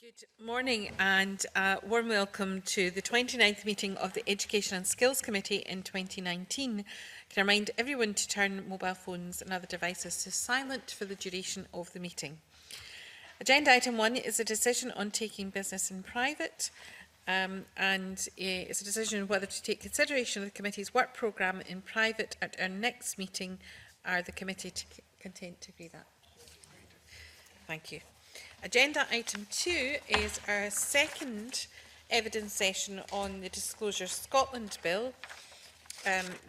Good morning and a warm welcome to the 29th meeting of the Education and Skills Committee in 2019. Can I remind everyone to turn mobile phones and other devices to silent for the duration of the meeting. Agenda item 1 is a decision on taking business in private it's a decision whether to take consideration of the committee's work programme in private at our next meeting. Are the committee content to agree that? Thank you. Agenda item 2 is our second evidence session on the Disclosure Scotland Bill.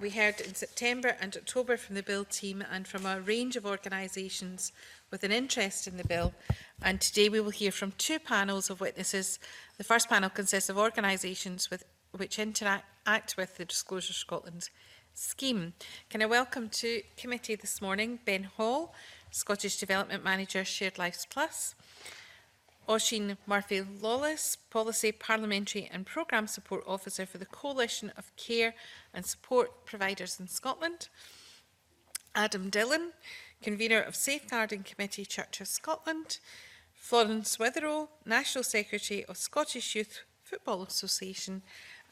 We heard in September and October from the Bill team and from a range of organisations with an interest in the Bill. And today we will hear from two panels of witnesses. The first panel consists of organisations which interact with the Disclosure Scotland scheme. Can I welcome to committee this morning Ben Hall, Scottish Development Manager, Shared Lives Plus; Oisin Murphy-Lawless, Policy, Parliamentary and Programme Support Officer for the Coalition of Care and Support Providers in Scotland; Adam Dillon, Convener of Safeguarding Committee, Church of Scotland; Florence Witherell, National Secretary of Scottish Youth Football Association;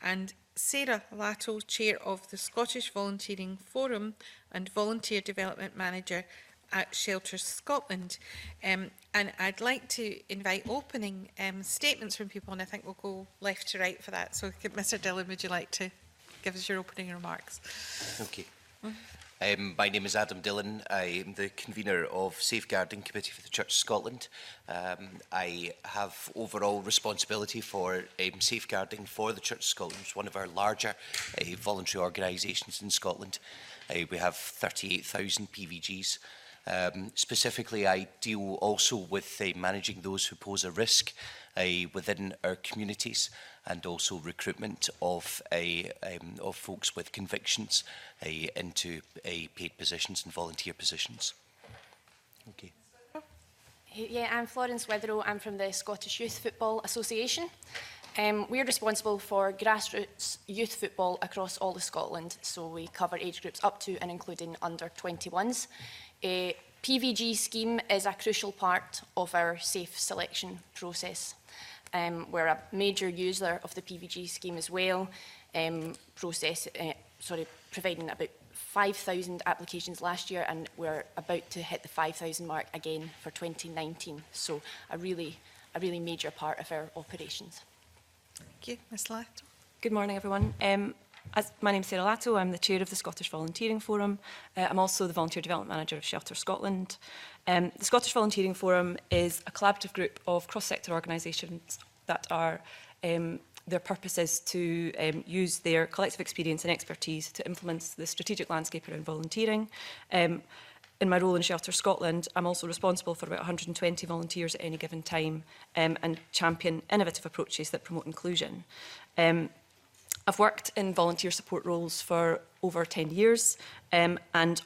and Sarah Latto, Chair of the Scottish Volunteering Forum and Volunteer Development Manager at Shelters Scotland. And I'd like to invite opening statements from people, and I think we'll go left to right for that. So, Mr. Dillon, would you like to give us your opening remarks? Okay. My name is Adam Dillon. I am the convener of Safeguarding Committee for the Church of Scotland. I have overall responsibility for safeguarding for the Church of Scotland. It's one of our larger voluntary organisations in Scotland. We have 38,000 PVGs. Specifically, I deal also with managing those who pose a risk within our communities, and also recruitment of folks with convictions into paid positions and volunteer positions. Okay. Yeah, I'm Florence Witherell. I'm from the Scottish Youth Football Association. We're responsible for grassroots youth football across all of Scotland, so we cover age groups up to and including under 21s. A PVG scheme is a crucial part of our safe selection process. We're a major user of the PVG scheme as well, providing about 5,000 applications last year, and we're about to hit the 5,000 mark again for 2019. So a really major part of our operations. Thank you. Ms Latto. Good morning, everyone. My name is Sarah Latto. I'm the chair of the Scottish Volunteering Forum. I'm also the Volunteer Development Manager of Shelters Scotland. The Scottish Volunteering Forum is a collaborative group of cross-sector organisations that are their purpose is to use their collective experience and expertise to influence the strategic landscape around volunteering. In my role in Shelter Scotland, I'm also responsible for about 120 volunteers at any given time and champion innovative approaches that promote inclusion. I've worked in volunteer support roles for over 10 years and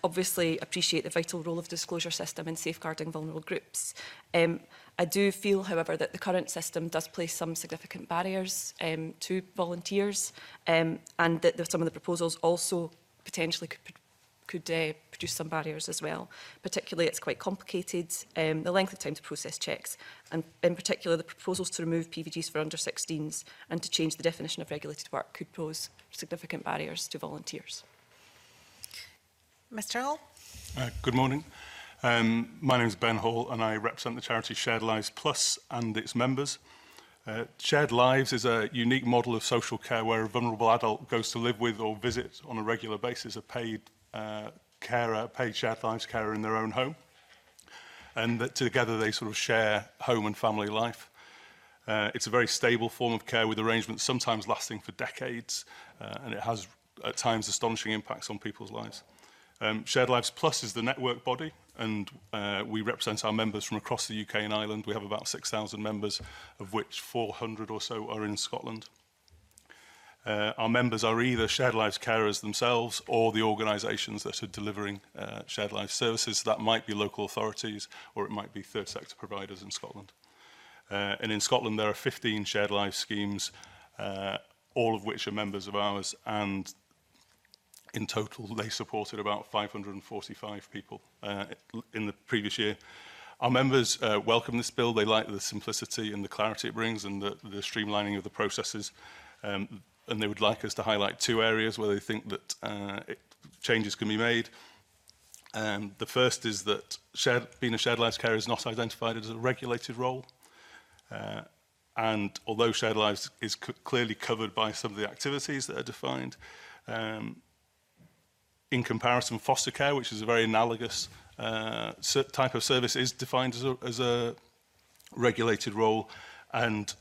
obviously appreciate the vital role of the disclosure system in safeguarding vulnerable groups. I do feel, however, that the current system does place some significant barriers to volunteers and that some of the proposals also potentially could produce some barriers as well. Particularly, it's quite complicated, the length of time to process checks, and in particular, the proposals to remove PVGs for under 16s and to change the definition of regulated work could pose significant barriers to volunteers. Mr. Hall. Good morning. My name is Ben Hall, and I represent the charity Shared Lives Plus and its members. Shared Lives is a unique model of social care where a vulnerable adult goes to live with or visit on a regular basis a paid carer, paid shared lives carer in their own home, and that together they sort of share home and family life. It's a very stable form of care with arrangements sometimes lasting for decades, and it has at times astonishing impacts on people's lives. Shared Lives Plus is the network body, and we represent our members from across the UK and Ireland. We have about 6,000 members, of which 400 or so are in Scotland. Our members are either Shared Lives carers themselves or the organisations that are delivering Shared Lives services. That might be local authorities or it might be third sector providers in Scotland. And in Scotland there are 15 Shared Lives schemes, all of which are members of ours, and in total they supported about 545 people in the previous year. Our members welcome this bill. They like the simplicity and the clarity it brings and the streamlining of the processes. And they would like us to highlight two areas where they think that changes can be made. The first is that being a shared lives care is not identified as a regulated role. And although shared lives is clearly covered by some of the activities that are defined, in comparison, foster care, which is a very analogous type of service, is defined as a regulated role. And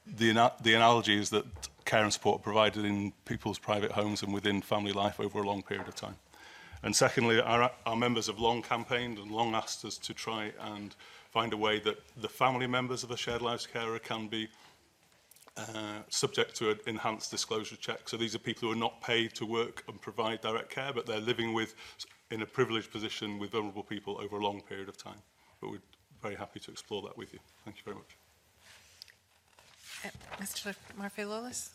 the analogy is that care and support are provided in people's private homes and within family life over a long period of time. And secondly, our members have long campaigned and long asked us to try and find a way that the family members of a shared lives carer can be subject to an enhanced disclosure check. So these are people who are not paid to work and provide direct care, but they're living in a privileged position with vulnerable people over a long period of time. But we're very happy to explore that with you. Thank you very much. Mr. Murphy-Lawless.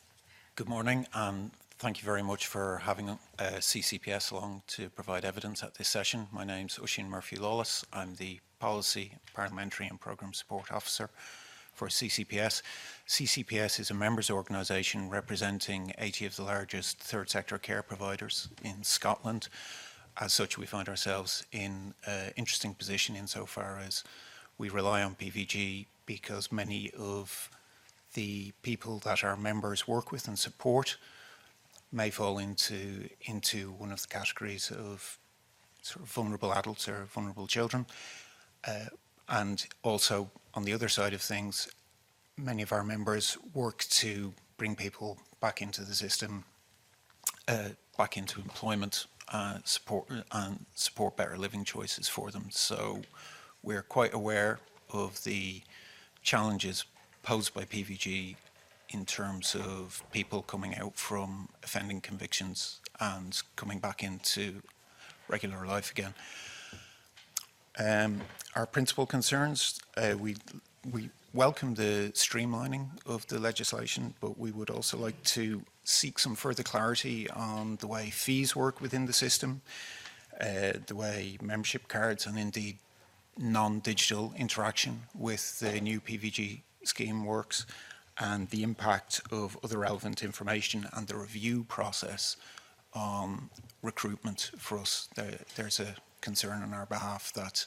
Good morning, and thank you very much for having CCPS along to provide evidence at this session. My name's Oisin Murphy-Lawless. I'm the Policy, Parliamentary and Programme Support Officer for CCPS. CCPS is a members organisation representing 80 of the largest third sector care providers in Scotland. As such, we find ourselves in an interesting position insofar as we rely on PVG because many of the people that our members work with and support may fall into one of the categories of sort of vulnerable adults or vulnerable children. And also, on the other side of things, many of our members work to bring people back into the system, back into employment, support better living choices for them. So we're quite aware of the challenges posed by PVG in terms of people coming out from offending convictions and coming back into regular life again. Our principal concerns, we welcome the streamlining of the legislation, but we would also like to seek some further clarity on the way fees work within the system, the way membership cards and indeed non-digital interaction with the new PVG scheme works, and the impact of other relevant information and the review process on recruitment for us. There's a concern on our behalf that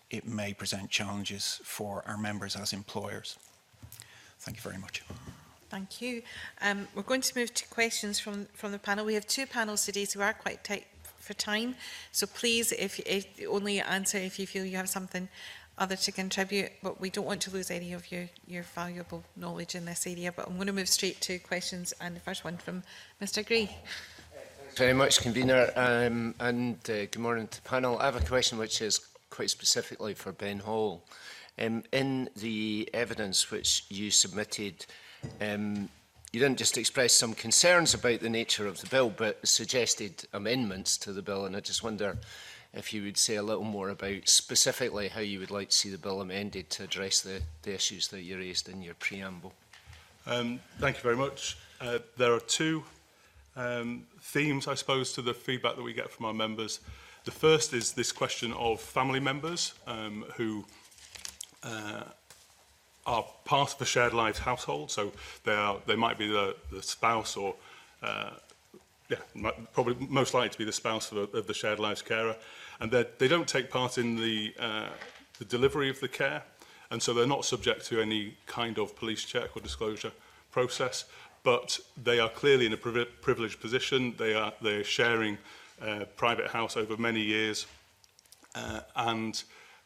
it may present challenges for our members as employers. Thank you very much. Thank you. We're going to move to questions from the panel. We have two panels today, so we are quite tight for time. So please, if only answer if you feel you have something other to contribute, but we don't want to lose any of your valuable knowledge in this area. But I'm going to move straight to questions, and the first one from Mr. Gray. Thanks very much, Convener, and good morning to the panel. I have a question which is quite specifically for Ben Hall. In the evidence which you submitted, you didn't just express some concerns about the nature of the bill, but suggested amendments to the bill, and I just wonder if you would say a little more about specifically how you would like to see the bill amended to address the issues that you raised in your preamble. Thank you very much. There are two themes, I suppose, to the feedback that we get from our members. The first is this question of family members who are part of a shared lives household. So they might be the spouse or probably most likely to be the spouse of the shared lives carer, and they don't take part in the delivery of the care, and so they're not subject to any kind of police check or disclosure process. But they are clearly in a privileged position. They are sharing a private house over many years, and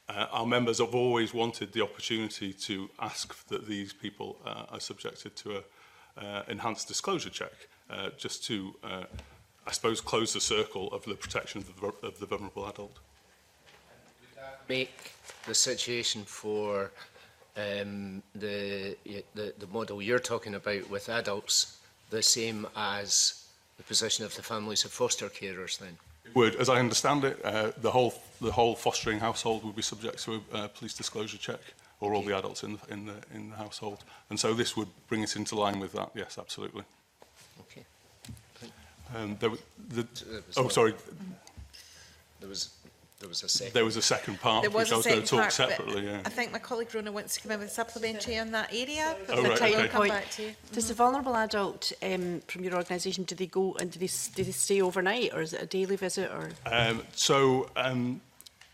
our members have always wanted the opportunity to ask that these people are subjected to an enhanced disclosure check, just to, I suppose, close the circle of the protection of the vulnerable adult. Would that make the situation for the model you're talking about with adults the same as the position of the families of foster carers then? It would, as I understand it, the whole fostering household would be subject to a police disclosure check, or all the adults in the household, and so this would bring us into line with that. Yes, absolutely. Okay. Sorry. There was There was a second. There was a second part, There was which I a was going second to talk part, but separately. Yeah. I think my colleague Rona wants to come in with a supplementary on that area. But Oh, right, I'll okay. come back to you. Does the vulnerable adult from your organisation, do they go and do they stay overnight, or is it a daily visit? Or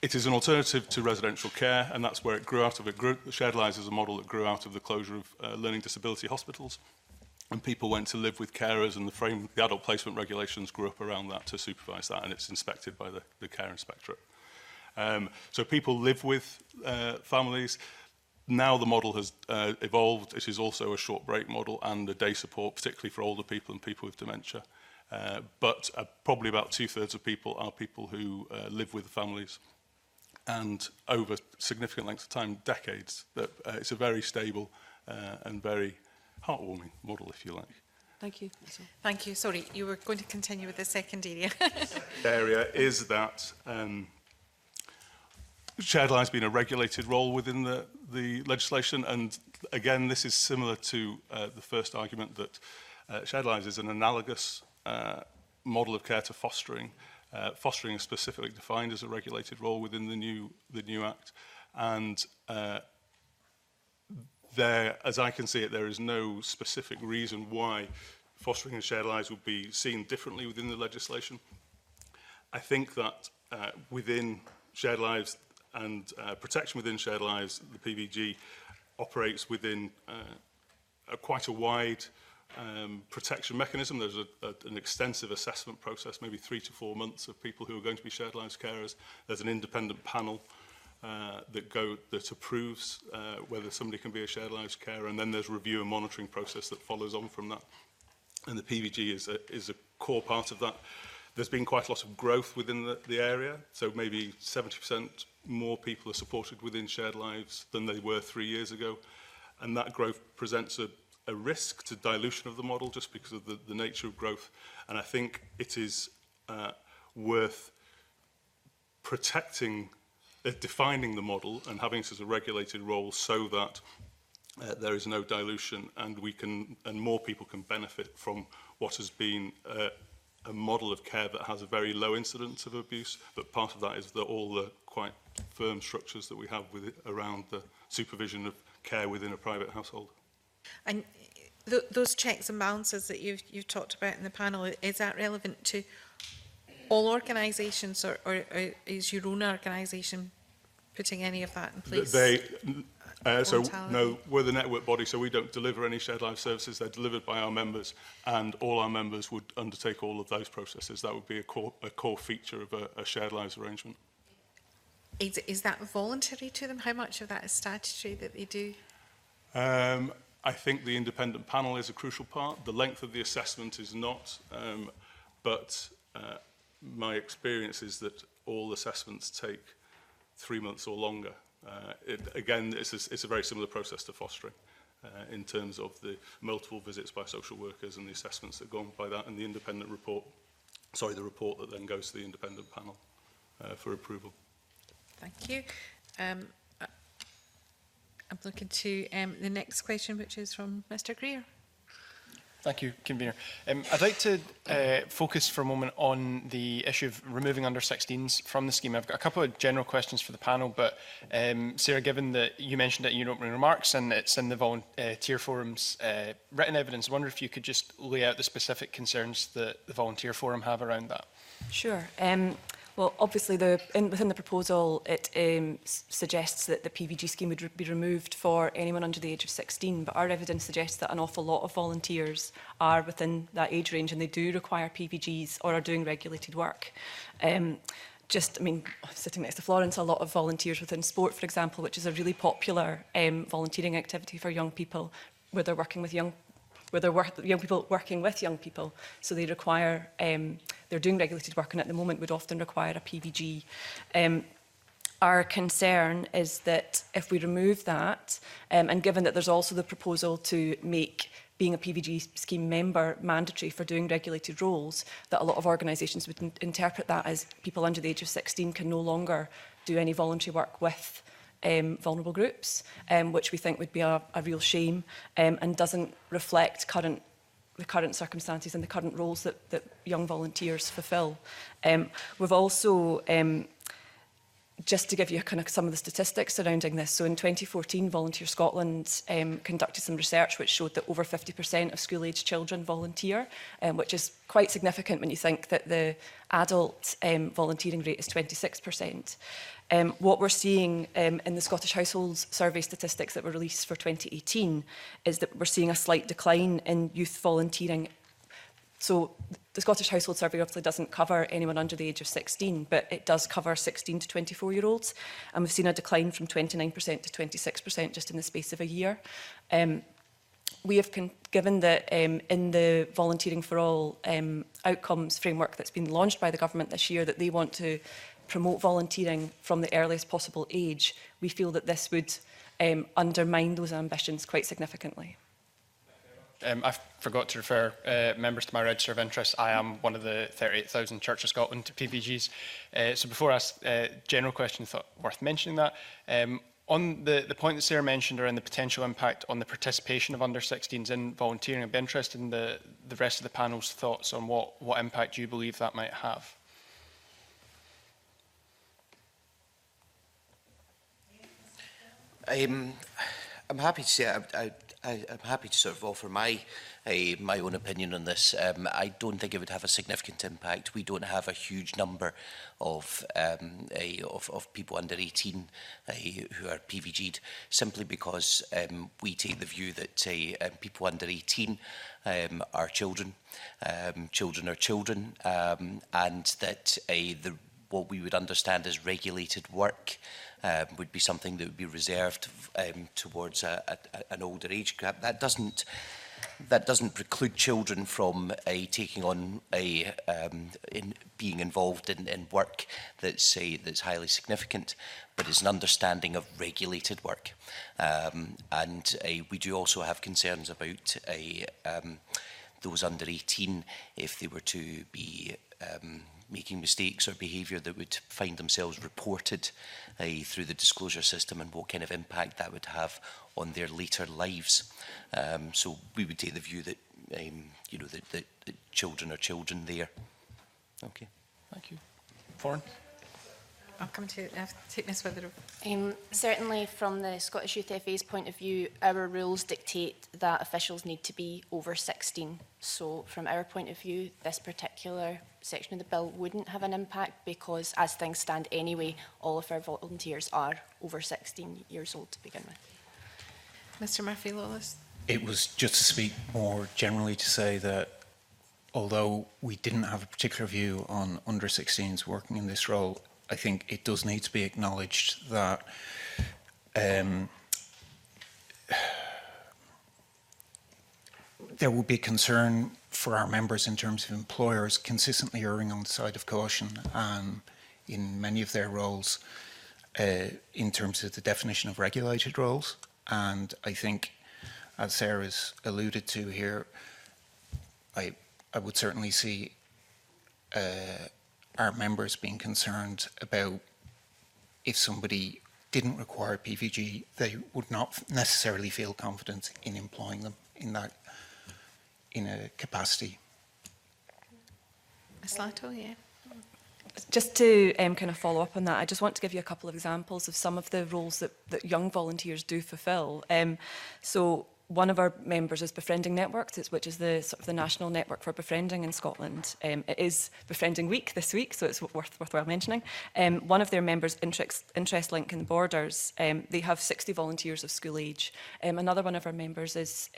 It is an alternative to residential care, and that's where it grew out of. Shared Lives is a model that grew out of the closure of learning disability hospitals, and people went to live with carers, and the adult placement regulations grew up around that to supervise that, and it's inspected by the care inspectorate. So people live with families. Now the model has evolved. It is also a short break model and a day support, particularly for older people and people with dementia. But probably about 2/3 of people are people who live with families. And over significant lengths of time, decades, that it's a very stable and very heartwarming model, if you like. thank you. Thank you. Sorry, you were going to continue with the second area. Area is that shared lives being a regulated role within the legislation, and again, this is similar to the first argument that shared lives is an analogous model of care to fostering. Fostering is specifically defined as a regulated role within the new Act, and there, as I can see it, there is no specific reason why fostering and shared lives would be seen differently within the legislation. I think that within shared lives and protection within shared lives, the PVG operates within quite a wide protection mechanism. There's an extensive assessment process, maybe 3 to 4 months of people who are going to be shared lives carers. There's an independent panel that approves whether somebody can be a shared lives carer, and then there's a review and monitoring process that follows on from that. And the PVG is a core part of that. There's been quite a lot of growth within the area, so maybe 70% more people are supported within shared lives than they were 3 years ago, and that growth presents a risk to dilution of the model just because of the nature of growth. And I think it is worth protecting, defining the model and having it as a regulated role so that there is no dilution, and more people can benefit from what has been a model of care that has a very low incidence of abuse. But part of that is all the quite firm structures that we have around the supervision of care within a private household. And those checks and balances that you've talked about in the panel, is that relevant to all organisations, or is your own organisation putting any of that in place? No, we're the network body, so we don't deliver any shared life services. They're delivered by our members, and all our members would undertake all of those processes. That would be a core feature of a shared lives arrangement. Is that voluntary to them? How much of that is statutory that they do? I think the independent panel is a crucial part. The length of the assessment is not, but my experience is that all assessments take 3 months or longer. Again, it's a very similar process to fostering in terms of the multiple visits by social workers and the assessments that go on by that, and the independent report, the report that then goes to the independent panel for approval. Thank you. I'm looking to the next question, which is from Mr. Greer. Thank you, Convener. I'd like to focus for a moment on the issue of removing under-16s from the scheme. I've got a couple of general questions for the panel, but Sarah, given that you mentioned it in your opening remarks and it's in the Volunteer Forum's written evidence, I wonder if you could just lay out the specific concerns that the Volunteer Forum have around that. Sure. Well, obviously, within the proposal, it suggests that the PVG scheme would be removed for anyone under the age of 16, but our evidence suggests that an awful lot of volunteers are within that age range and they do require PVGs or are doing regulated work. Sitting next to Florence, a lot of volunteers within sport, for example, which is a really popular volunteering activity for young people, where they're working with young people working with young people, so they require, they're doing regulated work and at the moment would often require a PVG. Our concern is that if we remove that, and given that there's also the proposal to make being a PVG scheme member mandatory for doing regulated roles, that a lot of organisations would interpret that as people under the age of 16 can no longer do any voluntary work with vulnerable groups, which we think would be a real shame and doesn't reflect the current circumstances and the current roles that young volunteers fulfil. We've also just to give you kind of some of the statistics surrounding this, so in 2014, Volunteer Scotland conducted some research which showed that over 50% of school-aged children volunteer, which is quite significant when you think that the adult volunteering rate is 26%. What we're seeing in the Scottish Households Survey statistics that were released for 2018 is that we're seeing a slight decline in youth volunteering. So the Scottish Household Survey obviously doesn't cover anyone under the age of 16, but it does cover 16 to 24-year-olds. And we've seen a decline from 29% to 26% just in the space of a year. We have given that in the Volunteering for All outcomes framework that's been launched by the government this year, that they want to promote volunteering from the earliest possible age. We feel that this would undermine those ambitions quite significantly. I forgot to refer members to my register of interest. I am one of the 38,000 Church of Scotland PVGs. So before I ask general questions, I thought worth mentioning that. On the point that Sarah mentioned around the potential impact on the participation of under-16s in volunteering, I'd be interested in the rest of the panel's thoughts on what impact you believe that might have. I'm happy to say I'm happy to sort of offer my own opinion on this. I don't think it would have a significant impact. We don't have a huge number of people under 18 who are PVG'd, simply because we take the view that people under 18 are children. Children are children, and that what we would understand as regulated work would be something that would be reserved towards an older age group. That doesn't preclude children from taking on being involved in work that's highly significant, but it's an understanding of regulated work. And we do also have concerns about those under 18 if they were to be making mistakes or behaviour that would find themselves reported through the disclosure system, and what kind of impact that would have on their later lives. So we would take the view that that children are children there. Okay. Thank you. Foreign. I'll come to take Ms. Witherell. Certainly from the Scottish Youth FA's point of view, our rules dictate that officials need to be over 16. So from our point of view, this particular section of the bill wouldn't have an impact, because as things stand anyway, all of our volunteers are over 16 years old to begin with. Mr. Murphy-Lawless. It was just to speak more generally to say that although we didn't have a particular view on under 16s working in this role, I think it does need to be acknowledged that there will be concern for our members in terms of employers consistently erring on the side of caution in many of their roles in terms of the definition of regulated roles. And I think, as Sarah's alluded to here, I would certainly see our members being concerned about if somebody didn't require PVG, they would not necessarily feel confident in employing them in a capacity. Ms. Lato, yeah. Just to kind of follow up on that, I just want to give you a couple of examples of some of the roles that young volunteers do fulfil. So one of our members is Befriending Network, which is the sort of the national network for befriending in Scotland. It is Befriending Week this week, so it's worthwhile mentioning. One of their members, Interest Link in the Borders, they have 60 volunteers of school age. Another one of our members is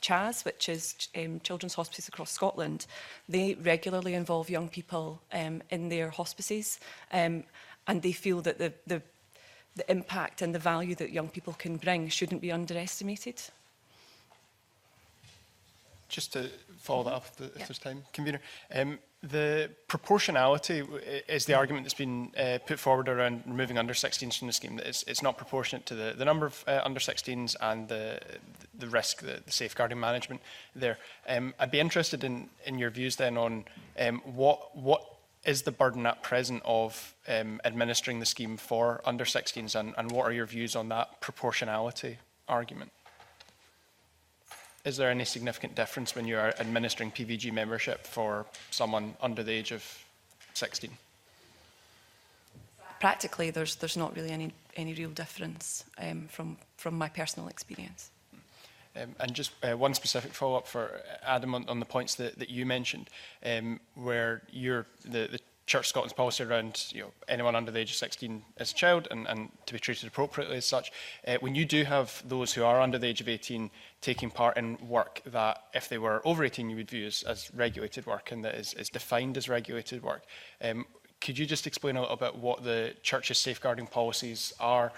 CHAS, which is Children's Hospices across Scotland. They regularly involve young people in their hospices, and they feel that the impact and the value that young people can bring shouldn't be underestimated. Just to follow that up, if there's time, Convener. The proportionality is the argument that's been put forward around removing under-16s from the scheme. That it's not proportionate to the number of under-16s and the risk, the safeguarding management there. I'd be interested in your views then on what is the burden at present of administering the scheme for under-16s, and what are your views on that proportionality argument? Is there any significant difference when you are administering PVG membership for someone under the age of 16? practically, there's not really any real difference from my personal experience. And just one specific follow-up for Adam on the points that you mentioned, where the Church Scotland's policy around anyone under the age of 16 as a child and to be treated appropriately as such. When you do have those who are under the age of 18 taking part in work that, if they were over 18, you would view as regulated work and that is defined as regulated work, could you just explain a little bit what the Church's safeguarding policies are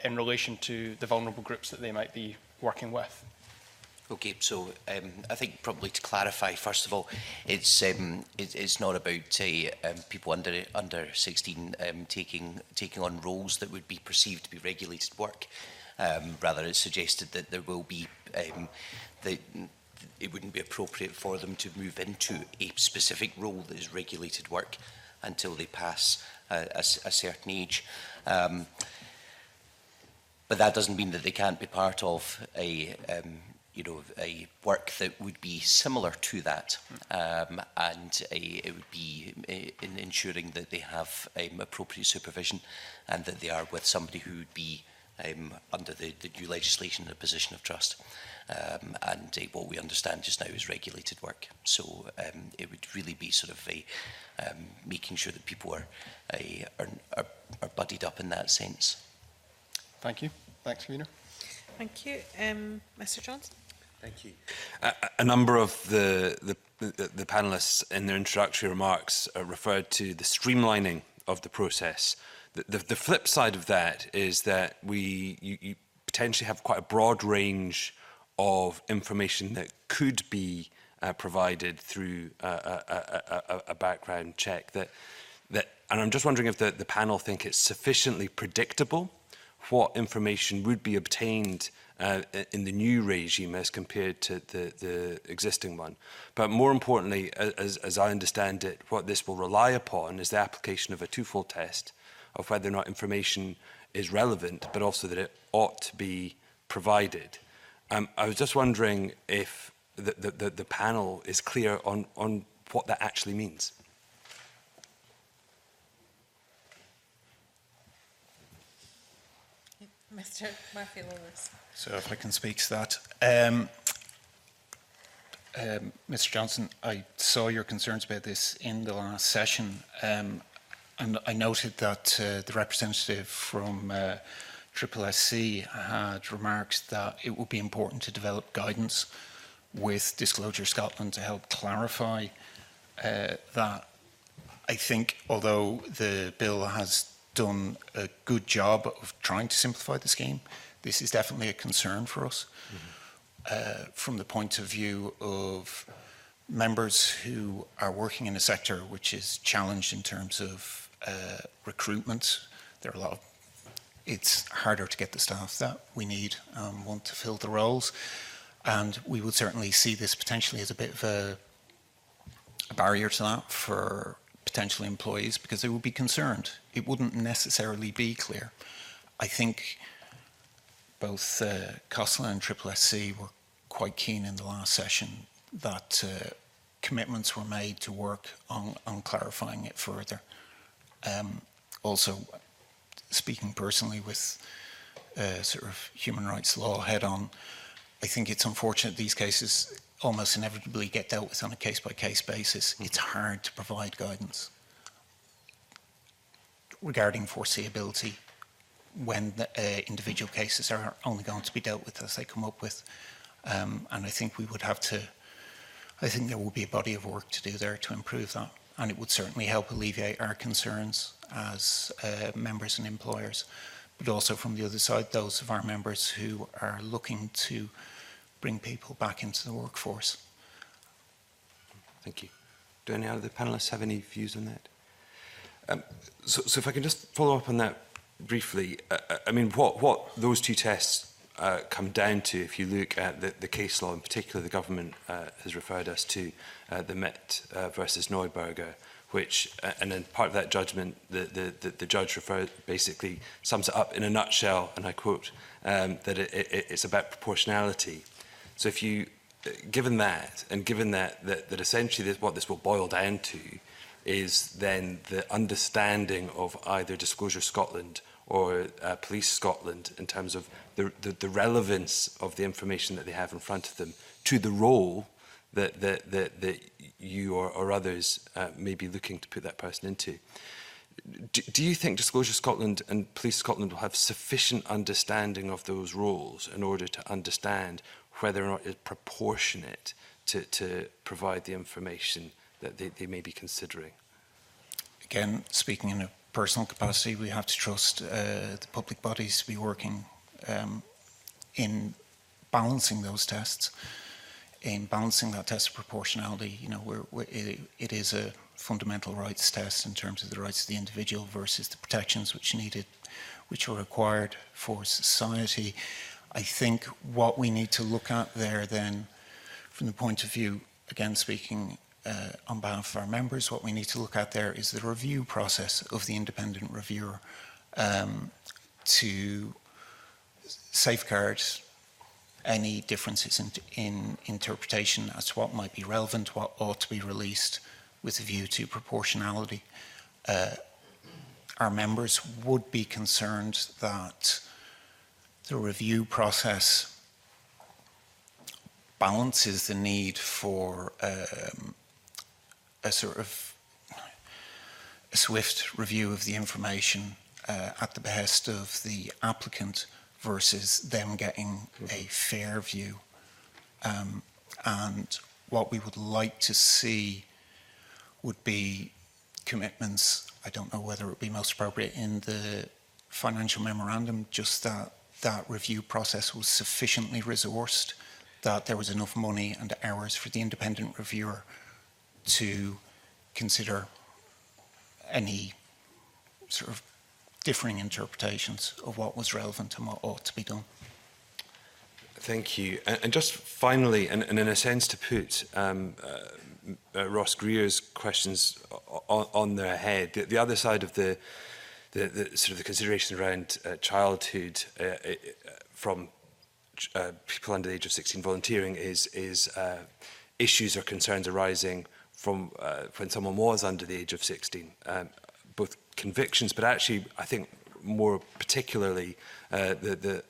in relation to the vulnerable groups that they might be working with? Okay, so I think probably to clarify, first of all, it's not about people under 16 taking on roles that would be perceived to be regulated work. Rather, it's suggested that there will be it wouldn't be appropriate for them to move into a specific role that is regulated work until they pass a certain age. But that doesn't mean that they can't be part of a work that would be similar to that, and it would be in ensuring that they have appropriate supervision and that they are with somebody who would be under the new legislation in a position of trust. And what we understand just now is regulated work. So it would really be sort of making sure that people are buddied up in that sense. Thank you. Thanks, Convener. Thank you. Mr. Johnson. Thank you. A number of the panellists in their introductory remarks referred to the streamlining of the process. The flip side of that is that you potentially have quite a broad range of information that could be provided through a background check. And I'm just wondering if the panel think it's sufficiently predictable what information would be obtained in the new regime as compared to the existing one. But more importantly, as I understand it, what this will rely upon is the application of a twofold test of whether or not information is relevant, but also that it ought to be provided. I was just wondering if the panel is clear on what that actually means. Mr. Murphy-Lawless. So if I can speak to that. Mr. Johnson, I saw your concerns about this in the last session, and I noted that the representative from SSSC had remarks that it would be important to develop guidance with Disclosure Scotland to help clarify that. I think although the bill has done a good job of trying to simplify the scheme, this is definitely a concern for us. From the point of view of members who are working in a sector which is challenged in terms of recruitment, it's harder to get the staff that we need and want to fill the roles. And we would certainly see this potentially as a bit of a barrier to that for potential employees, because they would be concerned. It wouldn't necessarily be clear. I think both COSLA and SSSC were quite keen in the last session that commitments were made to work on clarifying it further. Also, speaking personally with sort of human rights law head on, I think it's unfortunate these cases almost inevitably get dealt with on a case-by-case basis. It's hard to provide guidance regarding foreseeability when the, individual cases are only going to be dealt with as they come up with. And I think we would have to, I think there will be a body of work to do there to improve that. And it would certainly help alleviate our concerns as members and employers, but also from the other side, those of our members who are looking to bring people back into the workforce. Thank you. Do any other panellists have any views on that? So if I can just follow up on that briefly, I mean, what those two tests come down to, if you look at the case law, in particular the government has referred us to the Mitt versus Neuberger, which, and in part of that judgment, the judge basically sums it up in a nutshell, and I quote, that it's about proportionality. So if you, given that, and given that essentially what this will boil down to is then the understanding of either Disclosure Scotland or Police Scotland in terms of the relevance of the information that they have in front of them to the role that you or others may be looking to put that person into. Do you think Disclosure Scotland and Police Scotland will have sufficient understanding of those roles in order to understand whether or not it's proportionate to provide the information that they may be considering? Again, speaking in a personal capacity, we have to trust the public bodies to be working in balancing those tests, in balancing that test of proportionality. You know, it is a fundamental rights test in terms of the rights of the individual versus the protections which are required for society. I think what we need to look at there then, from the point of view, again speaking on behalf of our members, what we need to look at there is the review process of the independent reviewer to safeguard any differences in interpretation as to what might be relevant, what ought to be released with a view to proportionality. Our members would be concerned that the review process balances the need for a sort of a swift review of the information at the behest of the applicant versus them getting a fair view. And what we would like to see would be commitments. I don't know whether it would be most appropriate in the financial memorandum, just that that review process was sufficiently resourced, that there was enough money and hours for the independent reviewer to consider any sort of differing interpretations of what was relevant and what ought to be done. Thank you. And just finally, and in a sense to put Ross Greer's questions on their head, the other side of the sort of the consideration around childhood from people under the age of 16 volunteering is issues or concerns arising from when someone was under the age of 16, both convictions, but actually, I think more particularly the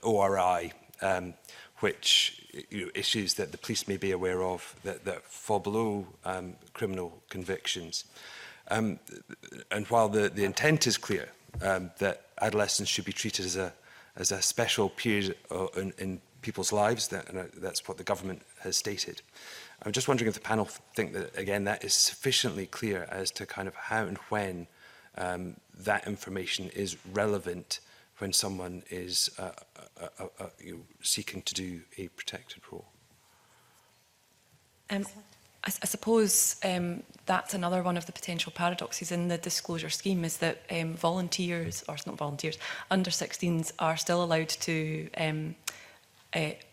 ORI, which issues that the police may be aware of that fall below criminal convictions. And while the intent is clear that adolescents should be treated as a special period in people's lives, that's what the government has stated. I'm just wondering if the panel think that, again, that is sufficiently clear as to kind of how and when that information is relevant when someone is seeking to do a protected role. I suppose that's another one of the potential paradoxes in the disclosure scheme, is that volunteers, or not volunteers, under 16s are still allowed to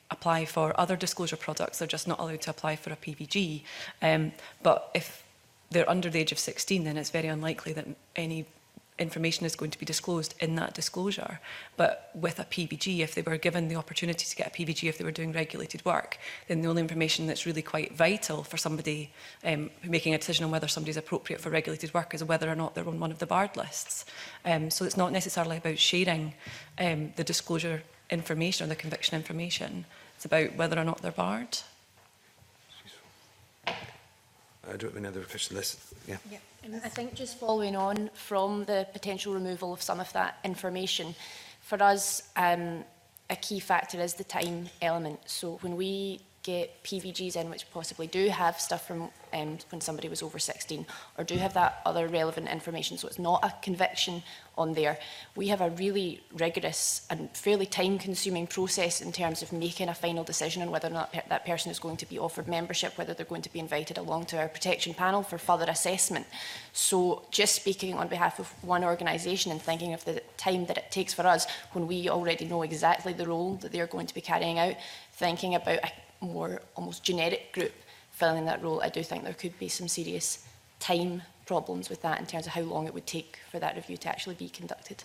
apply for other disclosure products. They're just not allowed to apply for a PVG. But if they're under the age of 16, then it's very unlikely that any information is going to be disclosed in that disclosure. But with a PVG, if they were given the opportunity to get a PVG, if they were doing regulated work, then the only information that's really quite vital for somebody making a decision on whether somebody's appropriate for regulated work is whether or not they're on one of the barred lists. So it's not necessarily about sharing the disclosure information or the conviction information. It's about whether or not they're barred. I don't have any other questions. Yeah. I think just following on from the potential removal of some of that information, for us, a key factor is the time element. So when we get PVGs in, which possibly do have stuff from when somebody was over 16, or do have that other relevant information, so it's not a conviction on there, we have a really rigorous and fairly time-consuming process in terms of making a final decision on whether or not that person is going to be offered membership, whether they're going to be invited along to our protection panel for further assessment. So just speaking on behalf of one organisation and thinking of the time that it takes for us when we already know exactly the role that they're going to be carrying out, thinking about a more almost generic group filling that role, I do think there could be some serious time problems with that in terms of how long it would take for that review to actually be conducted.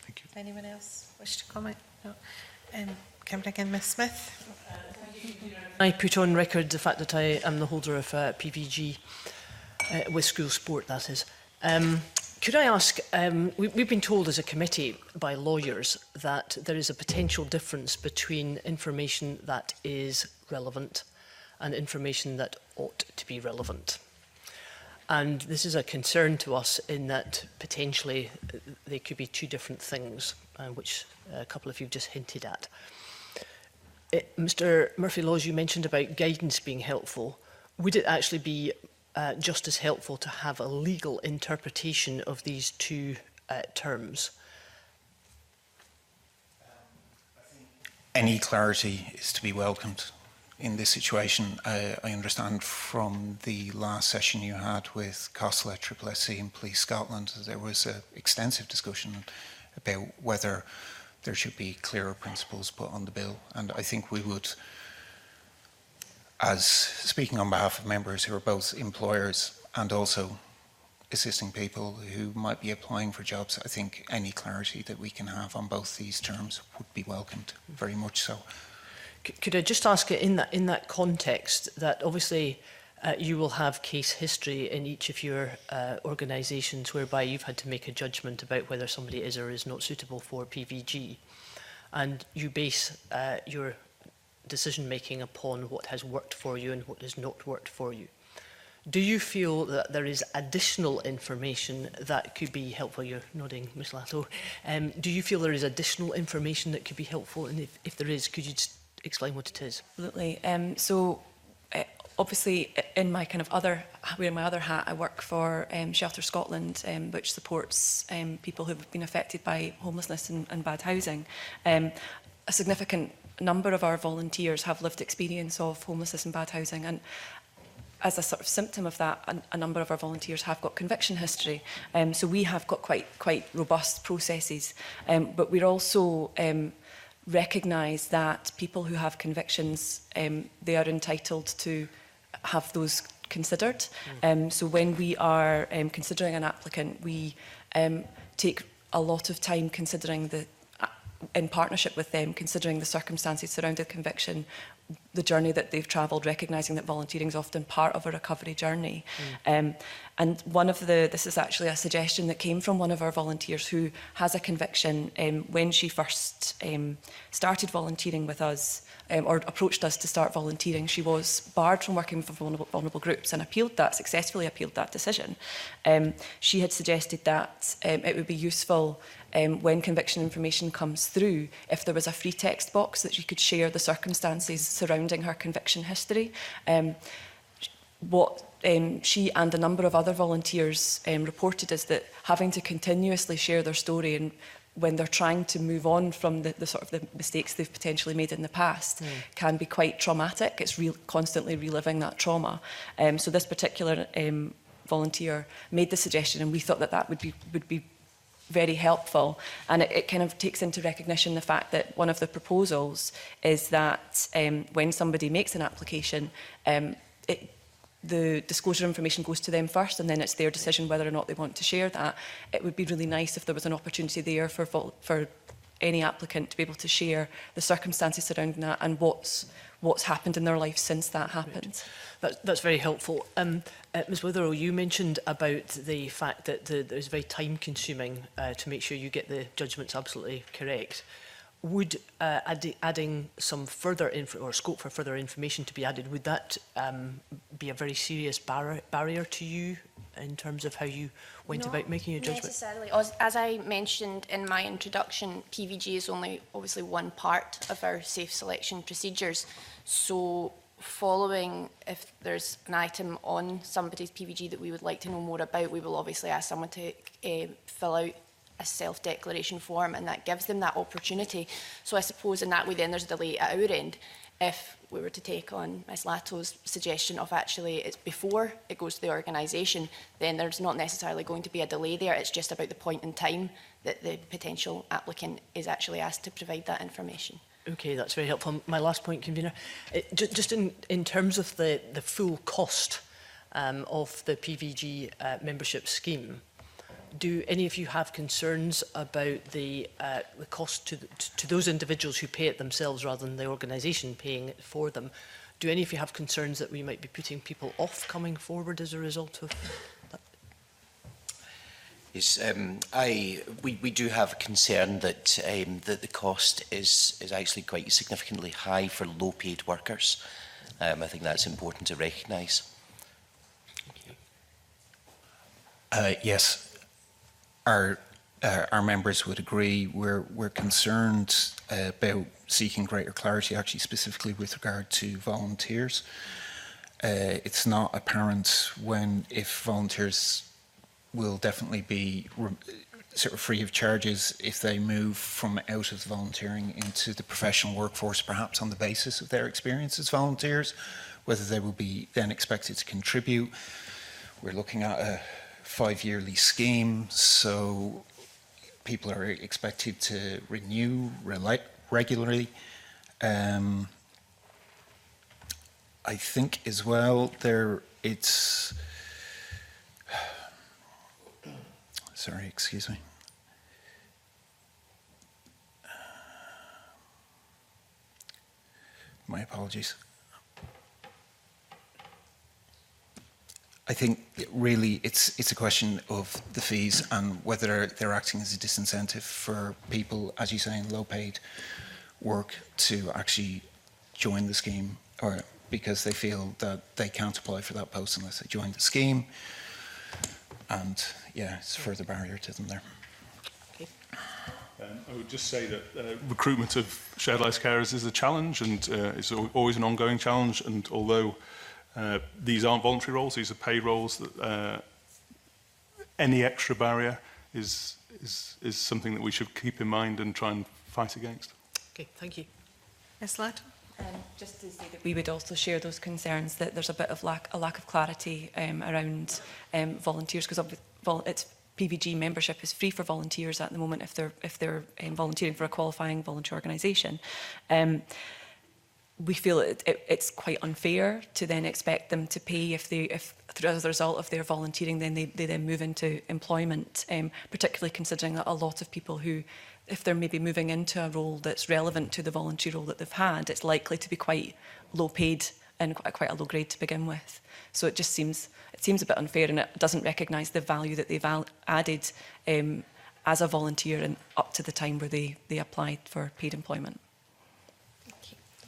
Thank you. Anyone else wish to comment? No. can bring in Ms Smith. I put on record the fact that I am the holder of PVG with school sport, that is. Could I ask, we've been told as a committee by lawyers that there is a potential difference between information that is relevant and information that ought to be relevant. And this is a concern to us in that potentially they could be two different things, which a couple of you have just hinted at. Mr Murphy-Laws, you mentioned about guidance being helpful. Would it actually be just as helpful to have a legal interpretation of these two terms? Any clarity is to be welcomed in this situation. I understand from the last session you had with COSLA, SSC and Police Scotland, there was an extensive discussion about whether there should be clearer principles put on the bill. And I think we would, as speaking on behalf of members who are both employers and also assisting people who might be applying for jobs, I think any clarity that we can have on both these terms would be welcomed, very much so. Could I just ask in that context that obviously you will have case history in each of your organisations whereby you've had to make a judgment about whether somebody is or is not suitable for PVG, and you base your decision making upon what has worked for you and what has not worked for you. Do you feel that there is additional information that could be helpful? You're nodding, Ms Lato. Do you feel there is additional information that could be helpful? And if there is, could you just explain what it is? Absolutely. Obviously, in my kind of wearing my other hat, I work for Shelter Scotland, which supports people who've been affected by homelessness and bad housing. A significant number of our volunteers have lived experience of homelessness and bad housing, and as a sort of symptom of that, a number of our volunteers have got conviction history. So we have got quite robust processes, but we're also recognise that people who have convictions, they are entitled to have those considered. So when we are considering an applicant, we take a lot of time considering in partnership with them, considering the circumstances surrounding conviction, the journey that they've travelled, recognising that volunteering is often part of a recovery journey. And this is actually a suggestion that came from one of our volunteers who has a conviction. When she first started volunteering with us, or approached us to start volunteering, she was barred from working with vulnerable groups and successfully appealed that decision. She had suggested that it would be useful when conviction information comes through, if there was a free text box that she could share the circumstances surrounding her conviction history. What she and a number of other volunteers reported is that having to continuously share their story and when they're trying to move on from the sort of the mistakes they've potentially made in the past can be quite traumatic. It's constantly reliving that trauma. So this particular volunteer made the suggestion, and we thought that would be very helpful, and it kind of takes into recognition the fact that one of the proposals is that when somebody makes an application, the disclosure information goes to them first, and then it's their decision whether or not they want to share that. It would be really nice if there was an opportunity there for any applicant to be able to share the circumstances surrounding that and what's happened in their life since that happened. That's very helpful. Ms Witherell, you mentioned about the fact that it's very time-consuming to make sure you get the judgments absolutely correct. Would adding some further or scope for further information to be added, would that be a very serious barrier to you in terms of how you went about making your judgment? Not necessarily. As I mentioned in my introduction, PVG is only obviously one part of our safe selection procedures. So following, if there's an item on somebody's PVG that we would like to know more about, we will obviously ask someone to fill out a self-declaration form, and that gives them that opportunity. So I suppose in that way then there's a delay at our end. If we were to take on Ms Lato's suggestion of actually it's before it goes to the organisation, then there's not necessarily going to be a delay there. It's just about the point in time that the potential applicant is actually asked to provide that information. Okay, that's very helpful. My last point, convener, just in terms of the full cost of the PVG membership scheme, do any of you have concerns about the cost to those individuals who pay it themselves rather than the organisation paying it for them? Do any of you have concerns that we might be putting people off coming forward as a result of that? Yes, we do have a concern that that the cost is actually quite significantly high for low-paid workers. I think that's important to recognise. Yes, our members would agree. We're concerned about seeking greater clarity, actually specifically with regard to volunteers. It's not apparent if volunteers will definitely be sort of free of charges if they move from out of volunteering into the professional workforce, perhaps on the basis of their experience as volunteers, whether they will be then expected to contribute. We're looking at a 5-yearly scheme, so people are expected to renew regularly. I think as well sorry, excuse me. My apologies. I think really it's a question of the fees and whether they're acting as a disincentive for people, as you say, in low-paid work to actually join the scheme, or because they feel that they can't apply for that post unless they join the scheme. And yeah, it's a further barrier to them there. Okay. I would just say that recruitment of shared lives carers is a challenge, and it's always an ongoing challenge. And although these aren't voluntary roles, these are paid roles, that any extra barrier is something that we should keep in mind and try and fight against. Okay, thank you. Ms. Ladd? Just to say that we would also share those concerns that there's a bit of lack of clarity around volunteers, because it's PVG membership is free for volunteers at the moment if they're volunteering for a qualifying voluntary organisation. We feel it's quite unfair to then expect them to pay if as a result of their volunteering then they then move into employment, particularly considering that a lot of people who, if they're maybe moving into a role that's relevant to the voluntary role that they've had, it's likely to be quite low paid and quite a low grade to begin with. So it just seems a bit unfair, and it doesn't recognise the value that they've added as a volunteer and up to the time where they applied for paid employment.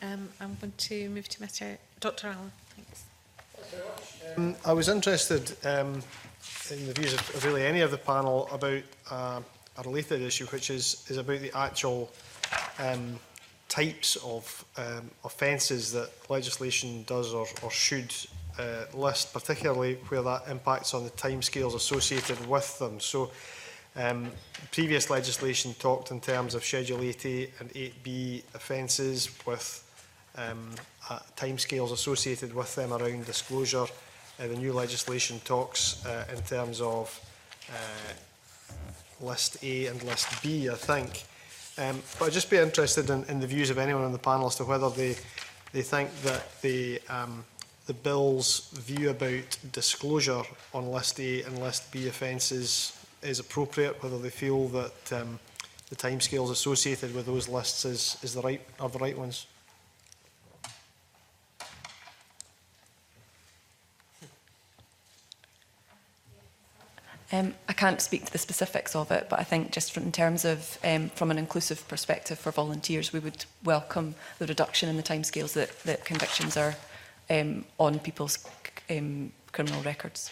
I'm going to move to Dr. Allen. Thanks. I was interested in the views of really any of the panel about a related issue, which is about the actual types of offences that legislation does or should list, particularly where that impacts on the timescales associated with them. So previous legislation talked in terms of Schedule 8A and 8B offences with timescales associated with them around disclosure. The new legislation talks in terms of List A and List B, I think. But I'd just be interested in the views of anyone on the panel as to whether they think that the bill's view about disclosure on List A and List B offences is appropriate, whether they feel that the timescales associated with those lists are the right ones. I can't speak to the specifics of it, but I think just in terms of from an inclusive perspective for volunteers, we would welcome the reduction in the timescales that convictions are on people's criminal records.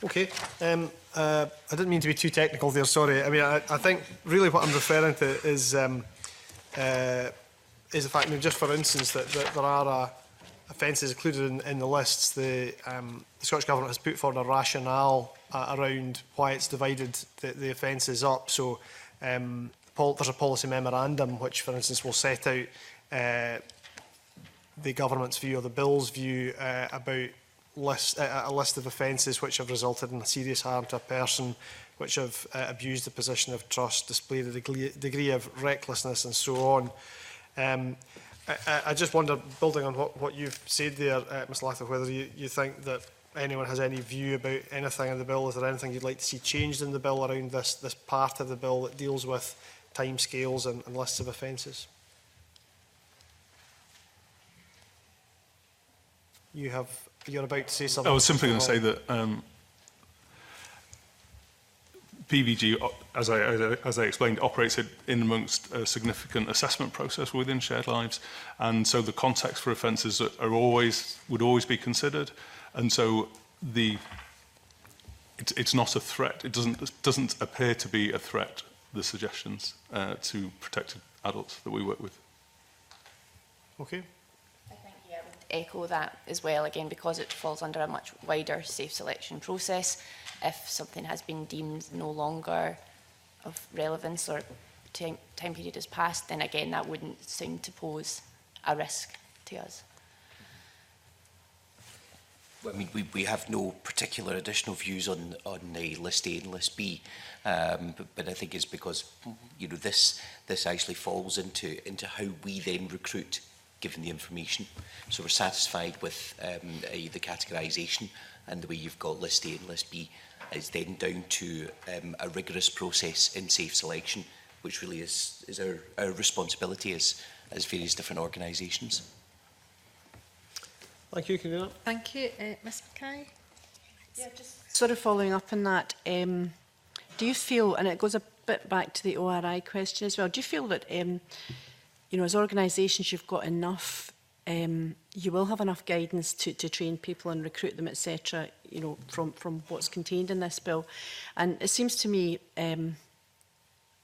Okay. I didn't mean to be too technical there, sorry. I mean, I think really what I'm referring to is the fact that, just for instance, that there are offences included in the lists. The Scottish Government has put forward a rationale around why it's divided the offences up. So there's a policy memorandum which, for instance, will set out the Government's view or the Bill's view about a list of offences which have resulted in serious harm to a person, which have abused the position of trust, displayed a degree of recklessness and so on. I just wonder, building on what you've said there, Ms Latham, whether you think that anyone has any view about anything in the bill. Is there anything you'd like to see changed in the bill around this part of the bill that deals with timescales and lists of offences? You're about to say something. I was simply going to say that PVG, as I explained, operates in amongst a significant assessment process within Shared Lives, and so the context for offences would always be considered, and so it's not a threat. It doesn't appear to be a threat, the suggestions to protected adults that we work with. Okay. Echo that as well, again, because it falls under a much wider safe selection process. If something has been deemed no longer of relevance or time period has passed, then again that wouldn't seem to pose a risk to us. I mean, we have no particular additional views on List A and List B, but I think it's because, you know, this actually falls into how we then recruit, given the information. So we're satisfied with the categorisation, and the way you've got List A and List B is then down to a rigorous process in safe selection, which really is our responsibility as various different organisations. Thank you, Convener. Thank you. Ms Mackay? Yeah, just sort of following up on that, do you feel, and it goes a bit back to the ORI question as well, do you feel that, you know, as organisations you've got enough, you will have enough guidance to train people and recruit them, etc., you know, from what's contained in this bill? And it seems to me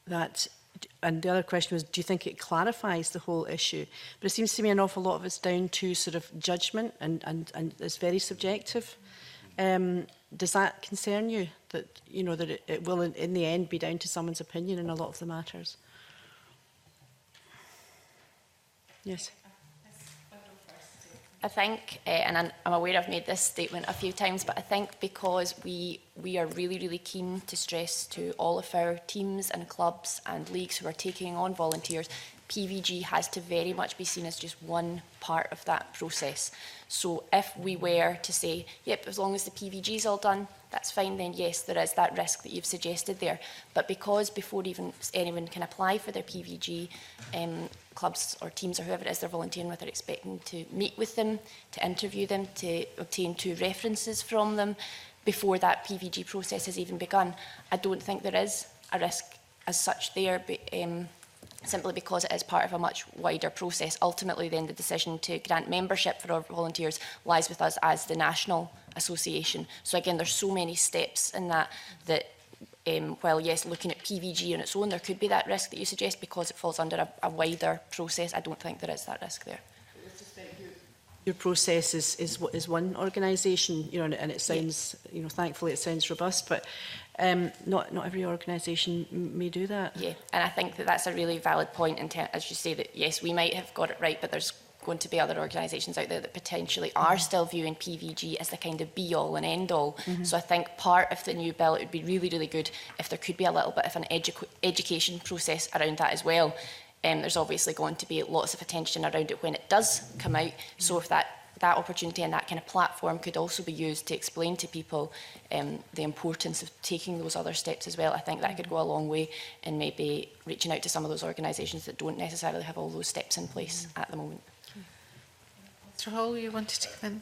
that, and the other question was, do you think it clarifies the whole issue? But it seems to me an awful lot of it's down to sort of judgment, and it's very subjective. Does that concern you, that, you know, that it will in the end be down to someone's opinion in a lot of the matters? Yes. I think, and I'm aware I've made this statement a few times, but I think because we are really, really keen to stress to all of our teams and clubs and leagues who are taking on volunteers, PVG has to very much be seen as just one part of that process. So if we were to say, yep, as long as the PVG is all done, that's fine, then yes, there is that risk that you've suggested there. But because before even anyone can apply for their PVG, clubs or teams or whoever it is they're volunteering with are expecting to meet with them, to interview them, to obtain 2 references from them before that PVG process has even begun. I don't think there is a risk as such there, but, simply because it is part of a much wider process. Ultimately then the decision to grant membership for our volunteers lies with us as the national association. So again, there's so many steps in that while yes, looking at PVG on its own, there could be that risk that you suggest because it falls under a wider process. I don't think there is that risk there. Your process is one organisation, you know, and it sounds, you know, thankfully it sounds robust, but not every organisation may do that. Yeah, and I think that that's a really valid point, as you say, that yes, we might have got it right, but there's going to be other organisations out there that potentially are still viewing PVG as the kind of be-all and end-all. So I think part of the new bill, it would be really, really good if there could be a little bit of an education process around that as well. There's obviously going to be lots of attention around it when it does come out. So if that opportunity and that kind of platform could also be used to explain to people the importance of taking those other steps as well, I think that could go a long way in maybe reaching out to some of those organisations that don't necessarily have all those steps in place at the moment. Mr Hall, you wanted to come in?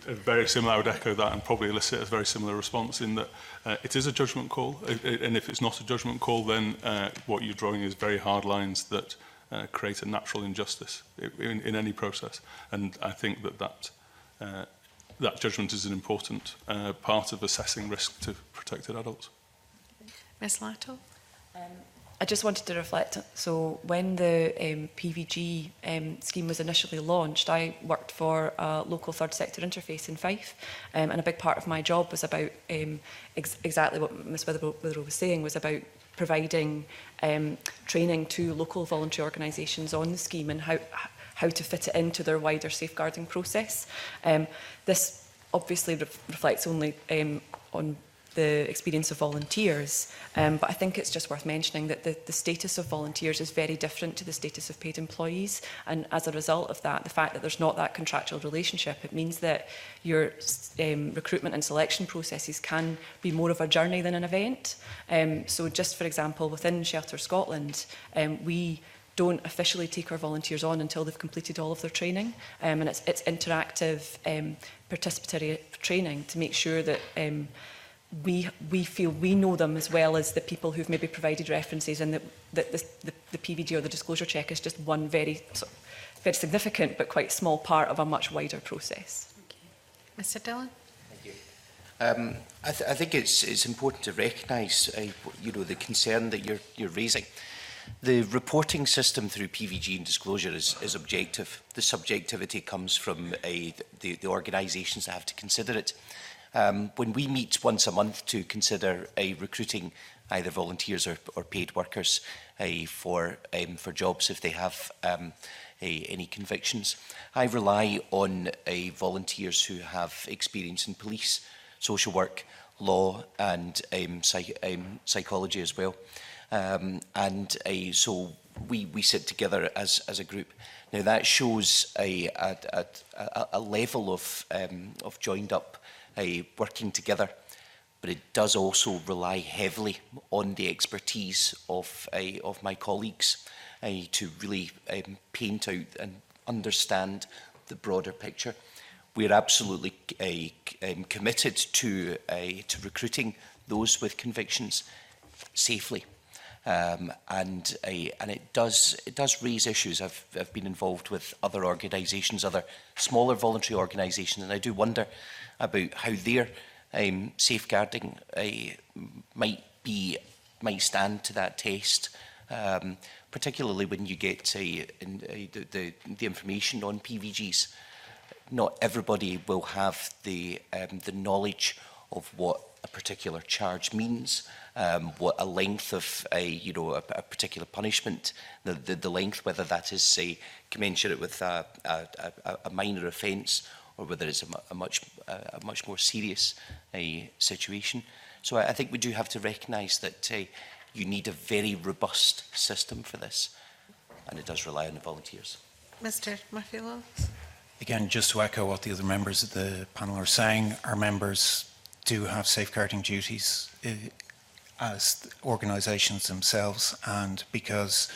Very similar, I would echo that and probably elicit a very similar response in that it is a judgment call, and if it's not a judgment call, then what you're drawing is very hard lines that create a natural injustice in any process. And I think that judgment is an important part of assessing risk to protected adults. Ms Latto? I just wanted to reflect. So when the PVG scheme was initially launched, I worked for a local third sector interface in Fife, and a big part of my job was about exactly what Ms Witherell was saying, was about providing training to local voluntary organisations on the scheme and how to fit it into their wider safeguarding process. This obviously reflects only on the experience of volunteers, but I think it's just worth mentioning that the status of volunteers is very different to the status of paid employees, and as a result of that, the fact that there's not that contractual relationship, it means that your recruitment and selection processes can be more of a journey than an event. So just for example, within Shelter Scotland, we don't officially take our volunteers on until they've completed all of their training, and it's interactive, participatory training to make sure that we feel we know them as well as the people who've maybe provided references, and that the PVG or the disclosure check is just one very significant but quite small part of a much wider process. Okay. Mr. Dillon? Thank you. I think it's important to recognise the concern that you're raising. The reporting system through PVG and disclosure is objective. The subjectivity comes from the organisations that have to consider it. When we meet once a month to consider recruiting either volunteers or paid workers for jobs if they have any convictions, I rely on volunteers who have experience in police, social work, law and psychology as well. So we sit together as a group. Now that shows a level of joined up working together, but it does also rely heavily on the expertise of my colleagues to really paint out and understand the broader picture. We're absolutely committed to recruiting those with convictions safely. And it does raise issues. I've been involved with other organisations, other smaller voluntary organisations, and I do wonder about how their safeguarding might stand to that test, particularly when you get the information on PVGs. Not everybody will have the knowledge of what a particular charge means, what a length of a particular punishment, the length, whether that is commensurate with a minor offence or whether it's a much more serious situation. So I think we do have to recognise that you need a very robust system for this, and it does rely on the volunteers. Mr. Murphy-Lawless? Again, just to echo what the other members of the panel are saying, our members do have safeguarding duties as organisations themselves, and because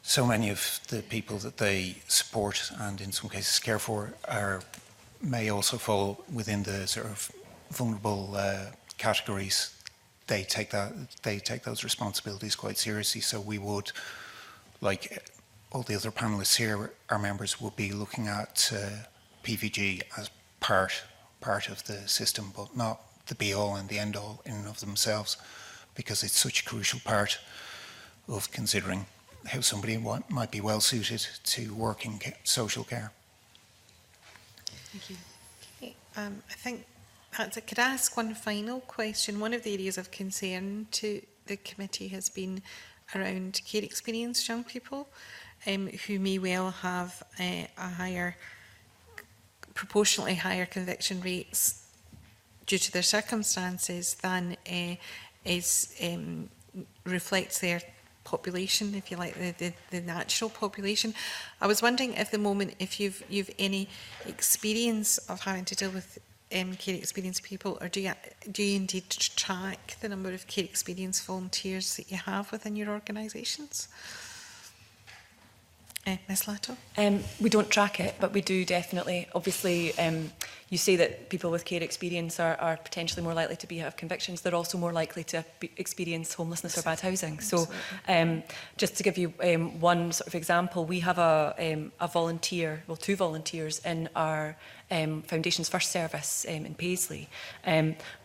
so many of the people that they support and in some cases care for may also fall within the sort of vulnerable categories, they take those responsibilities quite seriously. So we would, like all the other panellists here, our members will be looking at PVG as part of the system, but not the be-all and the end-all in and of themselves, because it's such a crucial part of considering how somebody might be well suited to work in social care. Thank you. Okay, I think could I ask one final question? One of the areas of concern to the committee has been around care experienced young people who may well have a proportionately higher conviction rates due to their circumstances than reflects their population, if you like, the natural population. I was wondering at the moment if you've any experience of having to deal with care experienced people, or do you indeed track the number of care experienced volunteers that you have within your organisations? Ms. Latto? We don't track it, but we do definitely. Obviously, you say that people with care experience are potentially more likely to have convictions. They're also more likely to experience homelessness or bad housing. So just to give you one sort of example, we have a volunteer, well, 2 volunteers in our Foundation's First Service in Paisley.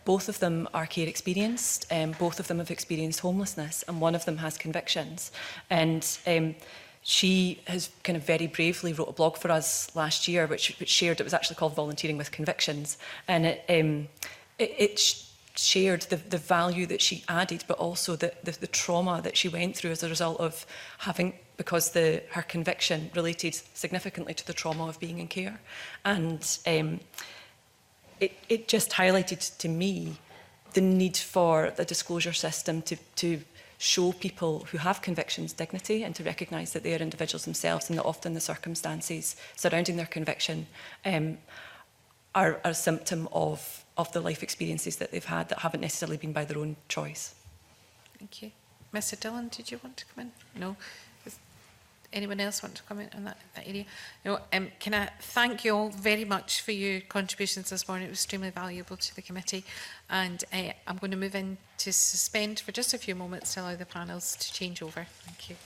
Both of them are care experienced, both of them have experienced homelessness, and one of them has convictions. And she has kind of very bravely wrote a blog for us last year, which shared, it was actually called Volunteering with Convictions, and it shared the value that she added, but also the trauma that she went through as a result of having, because her conviction related significantly to the trauma of being in care. And it just highlighted to me the need for the disclosure system to show people who have convictions dignity and to recognise that they are individuals themselves and that often the circumstances surrounding their conviction are a symptom of the life experiences that they've had that haven't necessarily been by their own choice. Thank you. Mr Dillon, did you want to come in? No. Does anyone else want to comment on that area? No. Can I thank you all very much for your contributions this morning. It was extremely valuable to the committee. And I'm going to move in to suspend for just a few moments to allow the panels to change over. Thank you.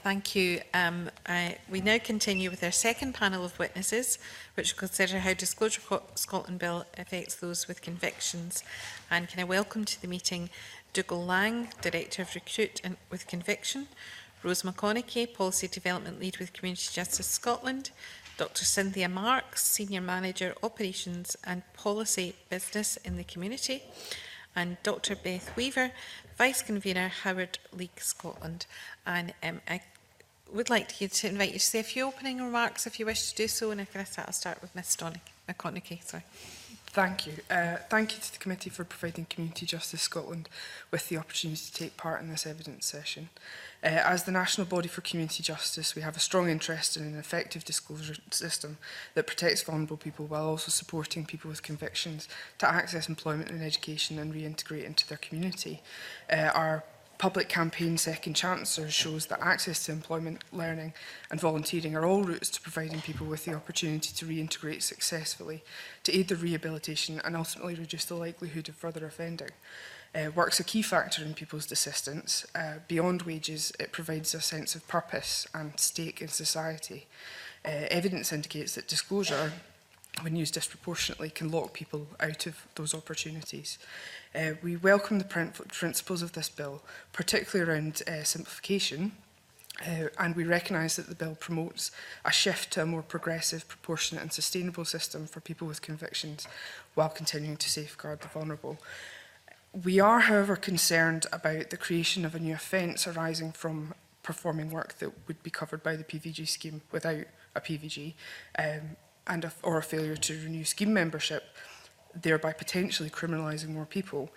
Thank you. We now continue with our second panel of witnesses, which will consider how Disclosure Scotland Bill affects those with convictions. And can I welcome to the meeting Dougal Lang, Director of Recruit and with Conviction, Rose McConaughey, Policy Development Lead with Community Justice Scotland, Dr Cynthia Marks, Senior Manager, Operations and Policy Business in the Community, and Dr Beth Weaver, Vice Convener, Howard League Scotland. And I would like to invite you to say a few opening remarks if you wish to do so, and if I'll start with Ms McConaughey. Sorry. Thank you. Thank you to the Committee for providing Community Justice Scotland with the opportunity to take part in this evidence session. As the national body for community justice, we have a strong interest in an effective disclosure system that protects vulnerable people while also supporting people with convictions to access employment and education and reintegrate into their community. Our public campaign Second Chances shows that access to employment, learning and volunteering are all routes to providing people with the opportunity to reintegrate successfully, to aid their rehabilitation and ultimately reduce the likelihood of further offending. Work's a key factor in people's desistance. Beyond wages, it provides a sense of purpose and stake in society. Evidence indicates that disclosure, when used disproportionately, can lock people out of those opportunities. We welcome the principles of this bill, particularly around simplification, and we recognise that the bill promotes a shift to a more progressive, proportionate and sustainable system for people with convictions while continuing to safeguard the vulnerable. We are, however, concerned about the creation of a new offence arising from performing work that would be covered by the PVG scheme without a PVG, or a failure to renew scheme membership, thereby potentially criminalising more people.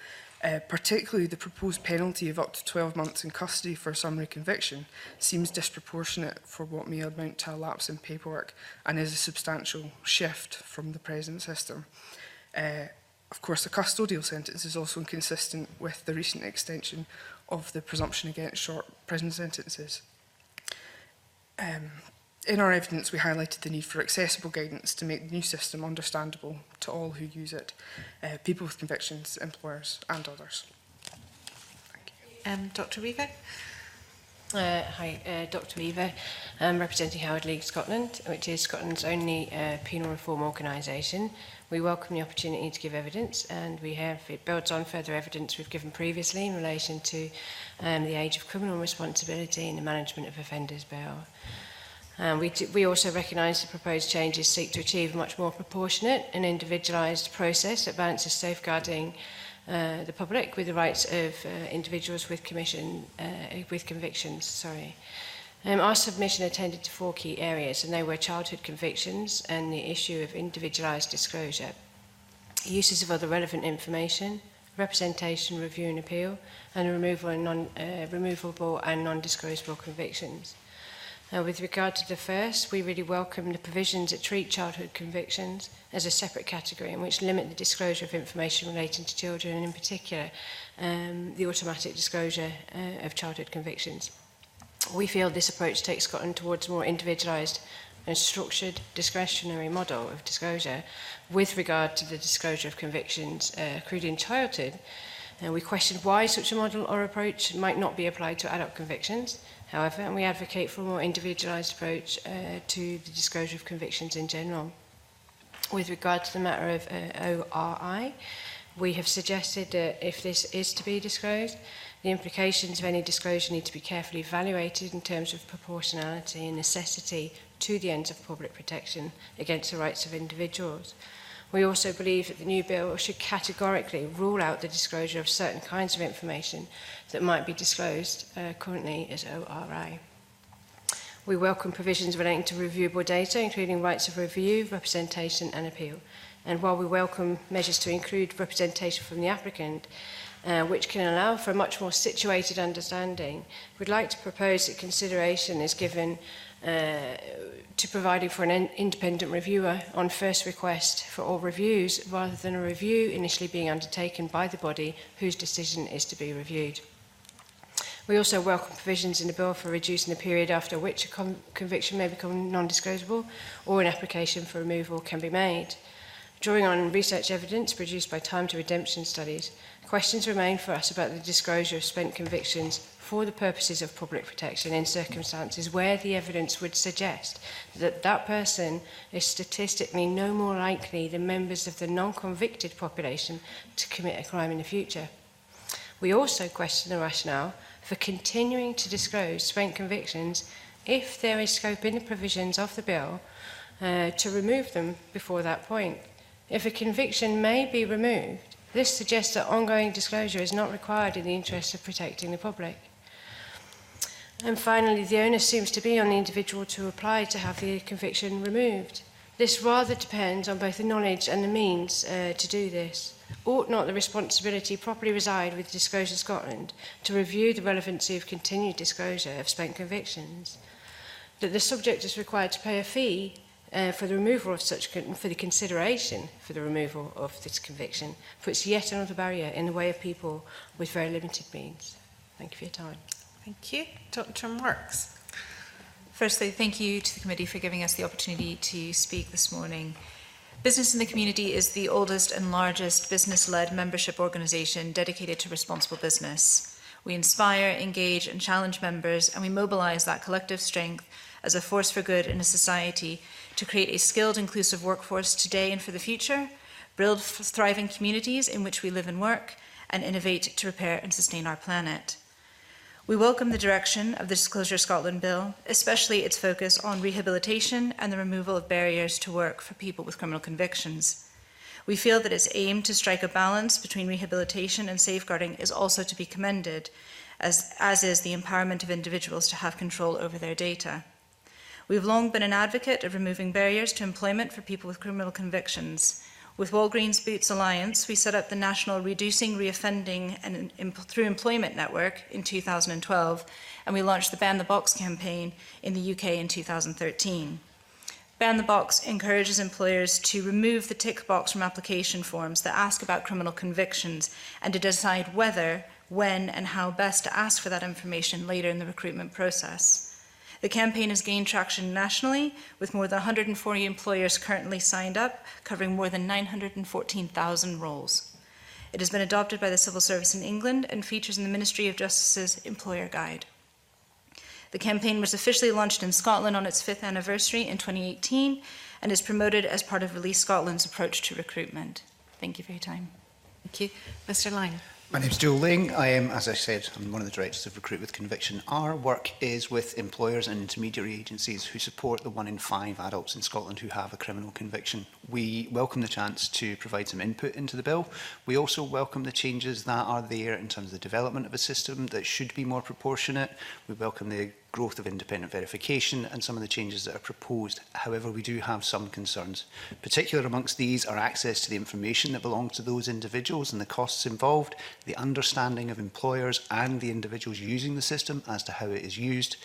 Particularly the proposed penalty of up to 12 months in custody for a summary conviction seems disproportionate for what may amount to a lapse in paperwork and is a substantial shift from the present system. Of course, the custodial sentence is also inconsistent with the recent extension of the presumption against short prison sentences. In our evidence, we highlighted the need for accessible guidance to make the new system understandable to all who use it, people with convictions, employers and others. Thank you. Dr Weaver? Hi, Dr Weaver. I'm representing Howard League Scotland, which is Scotland's only penal reform organisation. We welcome the opportunity to give evidence, and it builds on further evidence we've given previously in relation to the age of criminal responsibility and the management of offenders' bail. We also recognise the proposed changes seek to achieve a much more proportionate and individualised process that balances safeguarding the public with the rights of individuals with convictions. Our submission attended to 4 key areas, and they were childhood convictions and the issue of individualised disclosure, uses of other relevant information, representation, review and appeal, and removable and non-disclosable convictions. With regard to the first, we really welcome the provisions that treat childhood convictions as a separate category and which limit the disclosure of information relating to children, and in particular the automatic disclosure of childhood convictions. We feel this approach takes Scotland towards a more individualised and structured discretionary model of disclosure with regard to the disclosure of convictions accrued in childhood. We questioned why such a model or approach might not be applied to adult convictions, however, and we advocate for a more individualised approach to the disclosure of convictions in general. With regard to the matter of ORI, we have suggested that if this is to be disclosed, the implications of any disclosure need to be carefully evaluated in terms of proportionality and necessity to the ends of public protection against the rights of individuals. We also believe that the new bill should categorically rule out the disclosure of certain kinds of information that might be disclosed currently as ORI. We welcome provisions relating to reviewable data, including rights of review, representation and appeal. And while we welcome measures to include representation from the applicant, which can allow for a much more situated understanding, we'd like to propose that consideration is given to providing for an independent reviewer on first request for all reviews, rather than a review initially being undertaken by the body whose decision is to be reviewed. We also welcome provisions in the bill for reducing the period after which a conviction may become non-disclosable or an application for removal can be made. Drawing on research evidence produced by time to redemption studies, questions remain for us about the disclosure of spent convictions for the purposes of public protection in circumstances where the evidence would suggest that that person is statistically no more likely than members of the non-convicted population to commit a crime in the future. We also question the rationale for continuing to disclose spent convictions if there is scope in the provisions of the bill to remove them before that point. If a conviction may be removed, this suggests that ongoing disclosure is not required in the interest of protecting the public. And finally, the onus seems to be on the individual to apply to have the conviction removed. This rather depends on both the knowledge and the means to do this. Ought not the responsibility properly reside with Disclosure Scotland to review the relevancy of continued disclosure of spent convictions? That the subject is required to pay a fee for the removal of for the consideration for the removal of this conviction puts yet another barrier in the way of people with very limited means. Thank you for your time. Thank you. Dr Marks. Firstly, thank you to the committee for giving us the opportunity to speak this morning. Business in the Community is the oldest and largest business-led membership organisation dedicated to responsible business. We inspire, engage and challenge members, and we mobilise that collective strength as a force for good in a society to create a skilled, inclusive workforce today and for the future, build thriving communities in which we live and work, and innovate to repair and sustain our planet. We welcome the direction of the Disclosure Scotland Bill, especially its focus on rehabilitation and the removal of barriers to work for people with criminal convictions. We feel that its aim to strike a balance between rehabilitation and safeguarding is also to be commended, as is the empowerment of individuals to have control over their data. We've long been an advocate of removing barriers to employment for people with criminal convictions. With Walgreens Boots Alliance, we set up the National Reducing Reoffending Through Employment Network in 2012, and we launched the Ban the Box campaign in the UK in 2013. Ban the Box encourages employers to remove the tick box from application forms that ask about criminal convictions and to decide whether, when, and how best to ask for that information later in the recruitment process. The campaign has gained traction nationally, with more than 140 employers currently signed up, covering more than 914,000 roles. It has been adopted by the Civil Service in England and features in the Ministry of Justice's Employer Guide. The campaign was officially launched in Scotland on its 5th anniversary in 2018 and is promoted as part of Release Scotland's approach to recruitment. Thank you for your time. Thank you. Mr. Lang. My name's Joel Ling. I am, as I said, I'm one of the directors of Recruit with Conviction. Our work is with employers and intermediary agencies who support the 1 in 5 adults in Scotland who have a criminal conviction. We welcome the chance to provide some input into the bill. We also welcome the changes that are there in terms of the development of a system that should be more proportionate. We welcome the growth of independent verification and some of the changes that are proposed. However, we do have some concerns. Particular amongst these are access to the information that belongs to those individuals and the costs involved, the understanding of employers and the individuals using the system as to how it is used,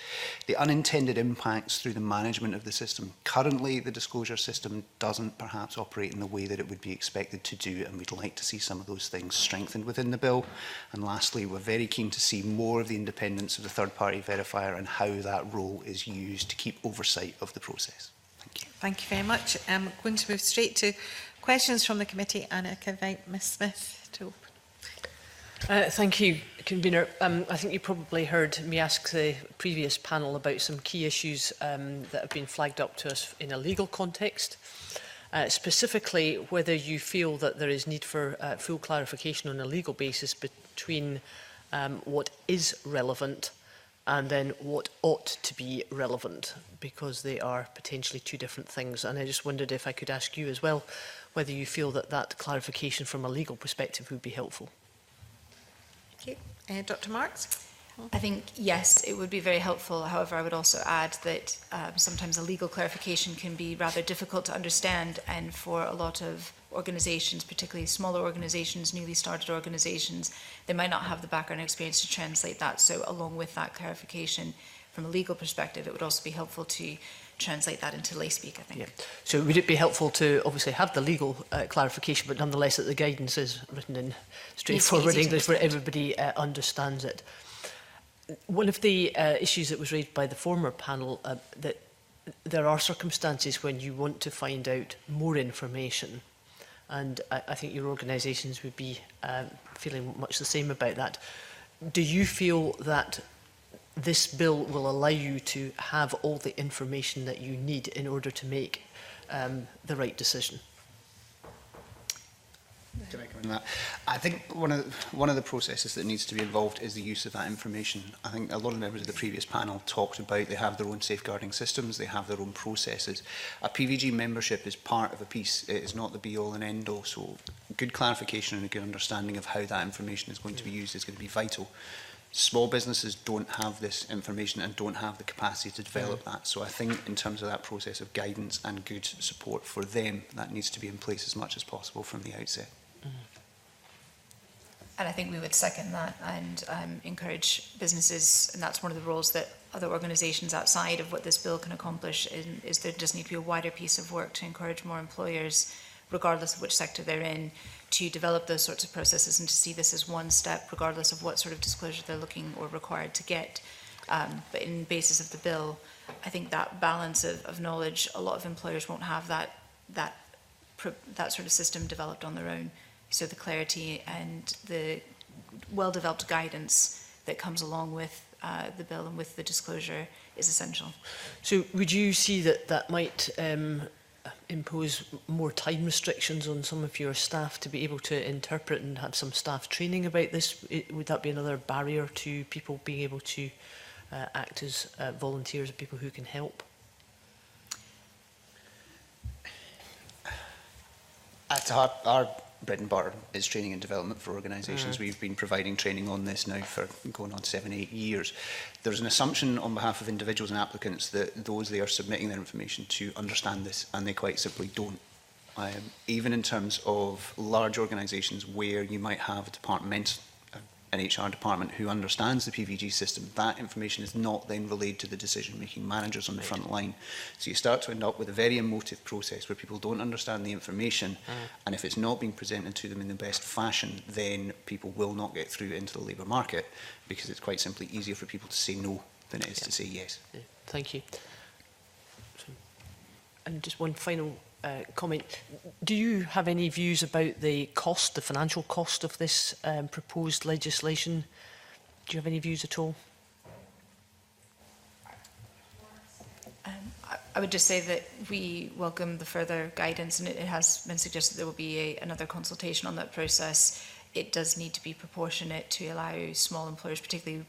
the unintended impacts through the management of the system. Currently, the disclosure system doesn't perhaps operate in the way that it would be expected to do, and we'd like to see some of those things strengthened within the bill. And lastly, we're very keen to see more of the independence of the third-party verifier and how that role is used to keep oversight of the process. Thank you. Thank you very much. I'm going to move straight to questions from the committee, and I can invite Ms Smith to open. Thank you, Convener. I think you probably heard me ask the previous panel about some key issues that have been flagged up to us in a legal context. Specifically, whether you feel that there is need for full clarification on a legal basis between what is relevant and then what ought to be relevant, because they are potentially two different things. And I just wondered if I could ask you as well whether you feel that that clarification from a legal perspective would be helpful. Thank you. Dr. Marks? I think, yes, it would be very helpful. However, I would also add that sometimes a legal clarification can be rather difficult to understand, and for a lot of organisations, particularly smaller organisations, newly started organisations, they might not have the background experience to translate that. So along with that clarification, from a legal perspective, it would also be helpful to translate that into lay speak, I think. Yeah. So would it be helpful to obviously have the legal clarification, but nonetheless that the guidance is written in straightforward English where everybody understands it? One of the issues that was raised by the former panel, that there are circumstances when you want to find out more information, and I think your organisations would be feeling much the same about that. Do you feel that this bill will allow you to have all the information that you need in order to make the right decision? Can I come in on that? I think one of the processes that needs to be involved is the use of that information. I think a lot of members of the previous panel talked about they have their own safeguarding systems, they have their own processes. A PVG membership is part of a piece, it is not the be-all and end-all, so good clarification and a good understanding of how that information is going to be used is going to be vital. Small businesses don't have this information and don't have the capacity to develop that. So I think in terms of that process of guidance and good support for them, that needs to be in place as much as possible from the outset. And I think we would second that and encourage businesses, and that's one of the roles that other organisations outside of what this bill can accomplish, is there does need to be a wider piece of work to encourage more employers, regardless of which sector they're in, to develop those sorts of processes and to see this as one step, regardless of what sort of disclosure they're looking or required to get. But in basis of the bill, I think that balance of knowledge, a lot of employers won't have that sort of system developed on their own. So the clarity and the well-developed guidance that comes along with the bill and with the disclosure is essential. So would you see that that might impose more time restrictions on some of your staff to be able to interpret and have some staff training about this? Would that be another barrier to people being able to act as volunteers, people who can help? At our bread and butter is training and development for organisations. We've been providing training on this now for going on 7-8 years. There's an assumption on behalf of individuals and applicants that those they are submitting their information to understand this, and they quite simply don't Even in terms of large organisations where you might have a department, an HR department who understands the PVG system, that information is not then relayed to the decision-making managers on the front line. So you start to end up with a very emotive process where people don't understand the information, and if it's not being presented to them in the best fashion, then people will not get through into the labour market, because it's quite simply easier for people to say no than it is to say yes. Thank you. And just one final comment. Do you have any views about the cost, the financial cost of this proposed legislation? Do you have any views at all? I would just say that we welcome the further guidance, and it has been suggested there will be another consultation on that process. It does need to be proportionate to allow small employers, particularly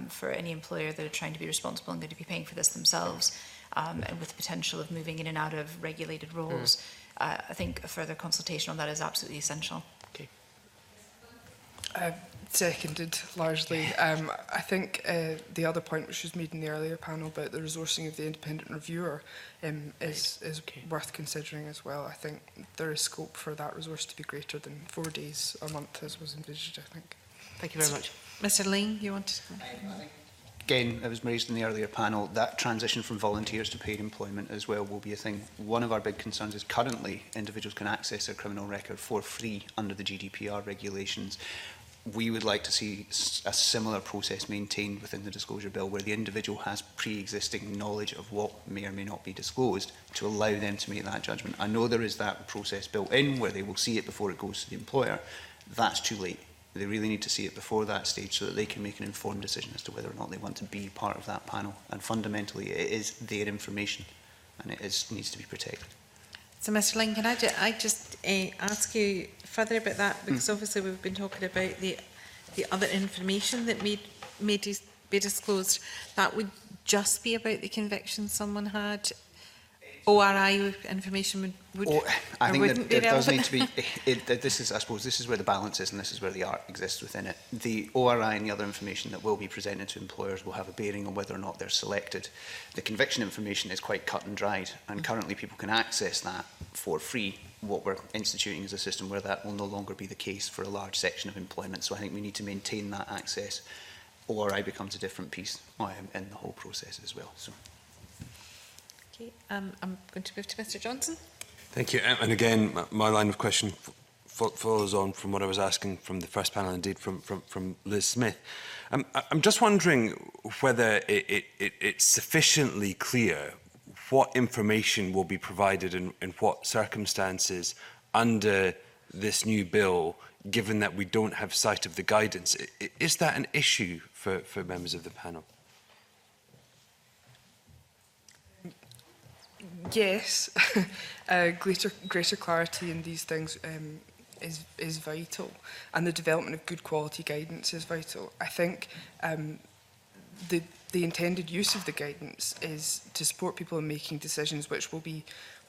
for any employer that are trying to be responsible and going to be paying for this themselves, and with the potential of moving in and out of regulated roles. I think a further consultation on that is absolutely essential. Okay. Seconded, largely. I think the other point which was made in the earlier panel about the resourcing of the independent reviewer is worth considering as well. I think there is scope for that resource to be greater than 4 days a month as was envisaged, I think. Thank you very much. Mr. Ling, you want to... Again, it was raised in the earlier panel, that transition from volunteers to paid employment as well will be a thing. One of our big concerns is currently individuals can access their criminal record for free under the GDPR regulations. We would like to see a similar process maintained within the disclosure bill, where the individual has pre-existing knowledge of what may or may not be disclosed to allow them to make that judgment. I know there is that process built in where they will see it before it goes to the employer. That's too late. They really need to see it before that stage so that they can make an informed decision as to whether or not they want to be part of that panel. And fundamentally, it is their information, and it needs to be protected. So, Mr. Ling, can I just ask you further about that? Because obviously we've been talking about the other information that may be disclosed. That would just be about the conviction someone had. ORI information would I think wouldn't that be it does need relevant? to be, this is, I suppose, this is where the balance is, and this is where the art exists within it. The ORI and the other information that will be presented to employers will have a bearing on whether or not they're selected. The conviction information is quite cut and dried, and currently people can access that for free. What we're instituting is a system where that will no longer be the case for a large section of employment, so I think we need to maintain that access. ORI becomes a different piece in the whole process as well. So. Okay, I'm going to move to Mr. Johnson. Thank you. And again, my line of question follows on from what I was asking from the first panel, indeed from Liz Smith. I'm just wondering whether it's sufficiently clear what information will be provided in what circumstances under this new bill, given that we don't have sight of the guidance. Is that an issue for members of the panel? Yes, greater clarity in these things is vital, and the development of good quality guidance is vital. I think the intended use of the guidance is to support people in making decisions which will be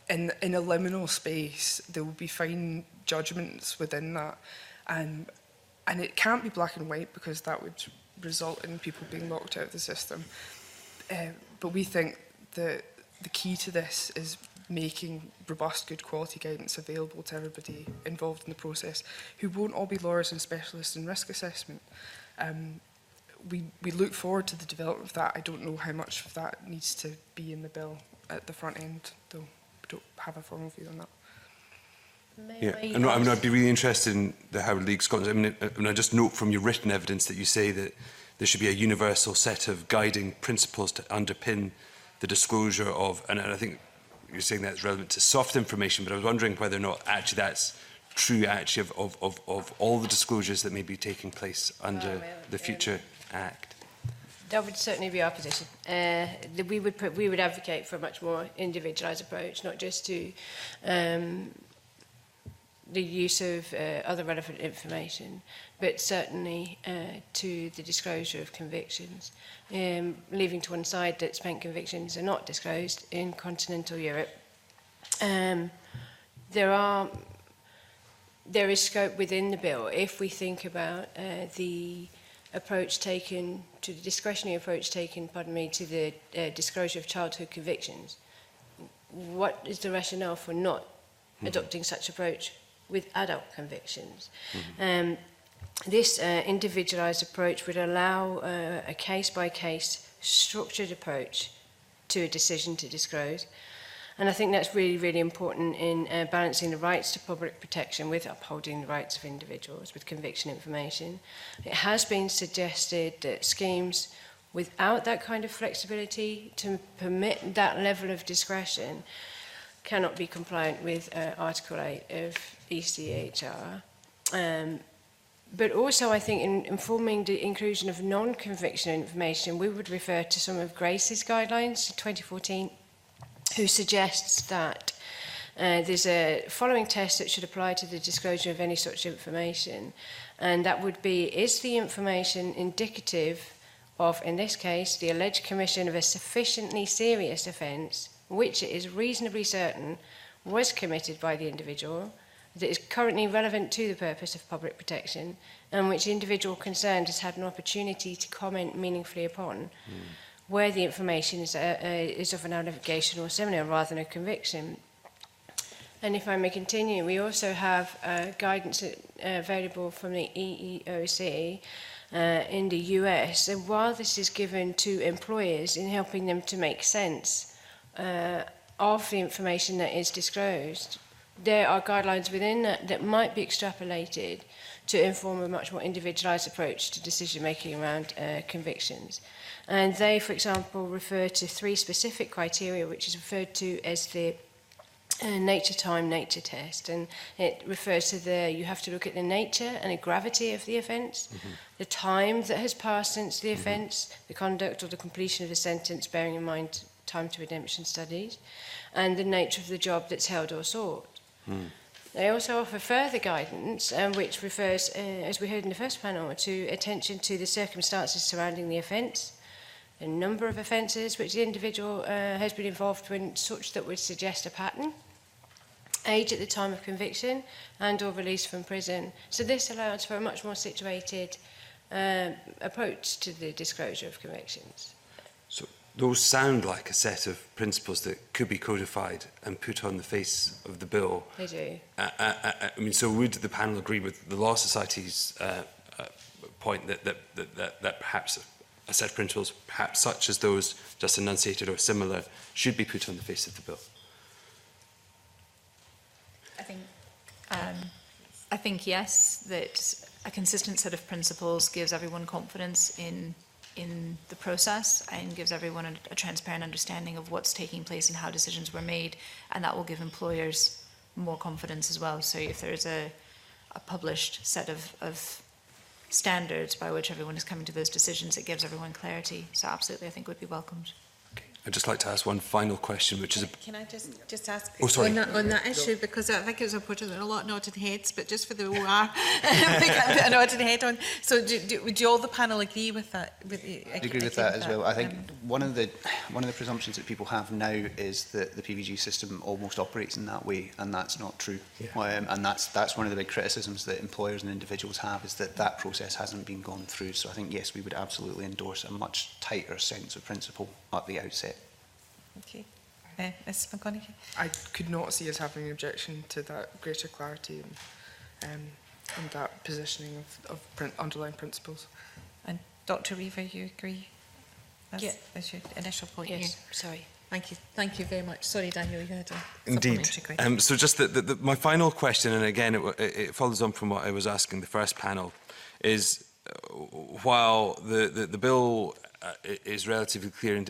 in a liminal space. There will be fine judgments within that, and it can't be black and white, because that would result in people being locked out of the system. But we think that the key to this is making robust, good quality guidance available to everybody involved in the process, who won't all be lawyers and specialists in risk assessment. We look forward to the development of that. I don't know how much of that needs to be in the bill at the front end, though we don't have a formal view on that. Yeah, and I'd be really interested in the Howard League Scotland. I just note from your written evidence that you say that there should be a universal set of guiding principles to underpin the disclosure of, and I think you're saying that's relevant to soft information, but I was wondering whether or not actually that's true actually of all the disclosures that may be taking place under the Future Act. That would certainly be our position. We would advocate for a much more individualised approach, not just to the use of other relevant information, but certainly to the disclosure of convictions, leaving to one side that spent convictions are not disclosed in continental Europe. There is scope within the bill if we think about the approach taken, to the discretionary approach taken, to the disclosure of childhood convictions. What is the rationale for not adopting such approach with adult convictions. This individualised approach would allow a case-by-case structured approach to a decision to disclose. And I think that's really, really important in balancing the rights to public protection with upholding the rights of individuals with conviction information. It has been suggested that schemes without that kind of flexibility to permit that level of discretion cannot be compliant with Article 8 of ECHR. But also, I think, in informing the inclusion of non-conviction information, we would refer to some of Grace's guidelines in 2014, who suggests that there's a following test that should apply to the disclosure of any such information. And that would be, is the information indicative of, in this case, the alleged commission of a sufficiently serious offence, which it is reasonably certain was committed by the individual, that is currently relevant to the purpose of public protection, and which the individual concerned has had an opportunity to comment meaningfully upon, where the information is of an allegation or similar rather than a conviction. And if I may continue, we also have guidance available from the EEOC in the US, and while this is given to employers in helping them to make sense of the information that is disclosed, there are guidelines within that might be extrapolated to inform a much more individualised approach to decision-making around convictions. And they, for example, refer to 3 specific criteria, which is referred to as the nature, time, nature test. And it refers to you have to look at the nature and the gravity of the offence, the time that has passed since the offence, the conduct or the completion of the sentence, bearing in mind time to redemption studies, and the nature of the job that's held or sought. They also offer further guidance, which refers, as we heard in the first panel, to attention to the circumstances surrounding the offence, the number of offences which the individual has been involved in, such that would suggest a pattern, age at the time of conviction, and or release from prison. So this allows for a much more situated approach to the disclosure of convictions. So those sound like a set of principles that could be codified and put on the face of the bill. They do. I mean, so would the panel agree with the Law Society's point that perhaps a set of principles, perhaps such as those just enunciated or similar, should be put on the face of the bill? I think yes, that a consistent set of principles gives everyone confidence in the process and gives everyone a transparent understanding of what's taking place and how decisions were made, and that will give employers more confidence as well. So if there's a published set of standards by which everyone is coming to those decisions, it gives everyone clarity. So absolutely, I think would be welcomed. I'd just like to ask one final question, which is... Can I just ask sorry. on that issue, because I think it was important, there are a lot of nodded heads, but just for the OR, we can put a nodded head on. So would you all the panel agree with that? I agree with that as well. I think one of the presumptions that people have now is that the PVG system almost operates in that way, and that's not true. Yeah. And that's one of the big criticisms that employers and individuals have, is that process hasn't been gone through. So I think, yes, we would absolutely endorse a much tighter sense of principle at the outset. Okay. Ms McConaughey? I could not see us having an objection to that greater clarity and that positioning of underlying principles. And Dr. Weaver, you agree? That's your initial point. Yes, sorry. Thank you very much. Sorry, Daniel, you had a Indeed. supplementary question. So just my final question, and again, it follows on from what I was asking the first panel, is while the bill is relatively clear and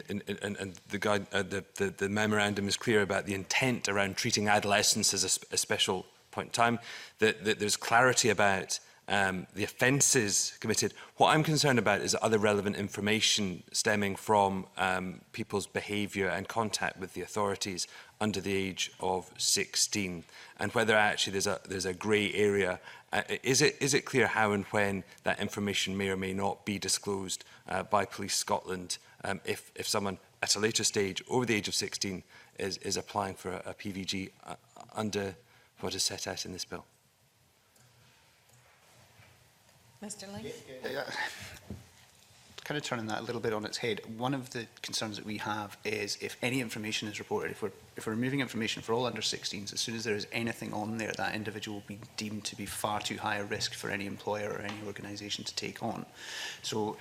the memorandum is clear about the intent around treating adolescence as a special point in time, that there's clarity about the offences committed. What I'm concerned about is other relevant information stemming from people's behaviour and contact with the authorities under the age of 16, and whether actually there's a grey area. Is it clear how and when that information may or may not be disclosed by Police Scotland if someone at a later stage over the age of 16 is applying for a PVG under what is set out in this bill? Mr. Lang? kind of turning that a little bit on its head, one of the concerns that we have is if any information is reported, if we're removing information for all under 16s, as soon as there is anything on there, that individual will be deemed to be far too high a risk for any employer or any organisation to take on. So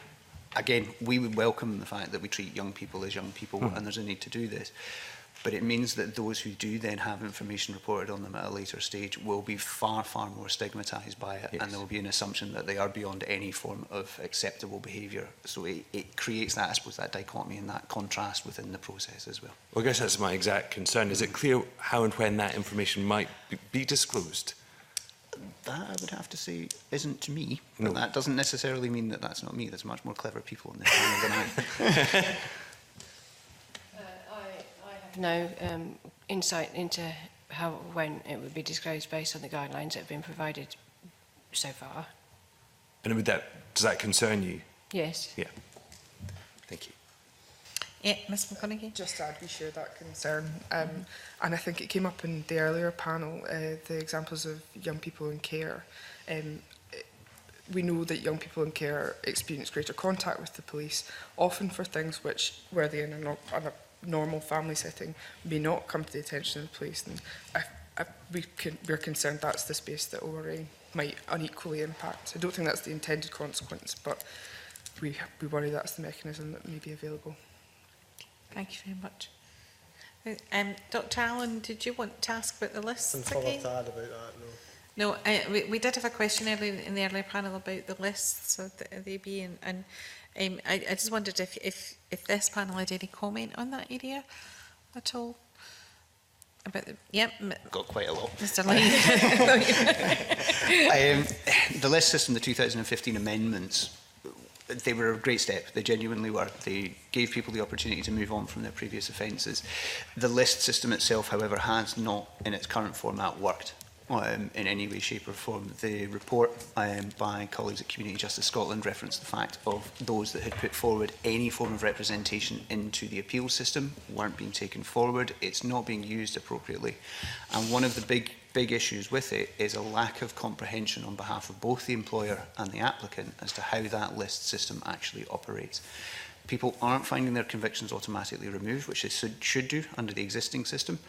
again, we would welcome the fact that we treat young people as young people, and there's a need to do this. But it means that those who do then have information reported on them at a later stage will be far, far more stigmatised by it, and there will be an assumption that they are beyond any form of acceptable behaviour. So it creates that, I suppose, that dichotomy and that contrast within the process as well. Well, I guess that's my exact concern. Is it clear how and when that information might be disclosed? That, I would have to say, isn't to me. But that doesn't necessarily mean that that's not me. There's much more clever people in this panel than I. No insight into how when it would be disclosed based on the guidelines that have been provided so far. And does that concern you? Yes. Yeah. Thank you. Yeah, Ms McConaughey. Just to add, we share that concern. And I think it came up in the earlier panel, the examples of young people in care. We know that young people in care experience greater contact with the police, often for things where they in a normal family setting may not come to the attention of the police. And we're concerned that's the space that ORA might unequally impact. I don't think that's the intended consequence, but we worry that's the mechanism that may be available. Thank you very much. Dr Allen, did you want to ask about the lists Nothing again? further to add about that, no. No, we did have a question earlier in the earlier panel about the lists of the AB, and I just wondered if this panel had any comment on that area at all. About the got quite a lot. Mr. Lane. The list system, the 2015 amendments, they were a great step. They genuinely were. They gave people the opportunity to move on from their previous offences. The list system itself, however, has not, in its current format, worked in any way, shape or form. The report by colleagues at Community Justice Scotland referenced the fact of those that had put forward any form of representation into the appeal system weren't being taken forward. It's not being used appropriately. And one of the big issues with it is a lack of comprehension on behalf of both the employer and the applicant as to how that list system actually operates. People aren't finding their convictions automatically removed, which they should do under the existing system.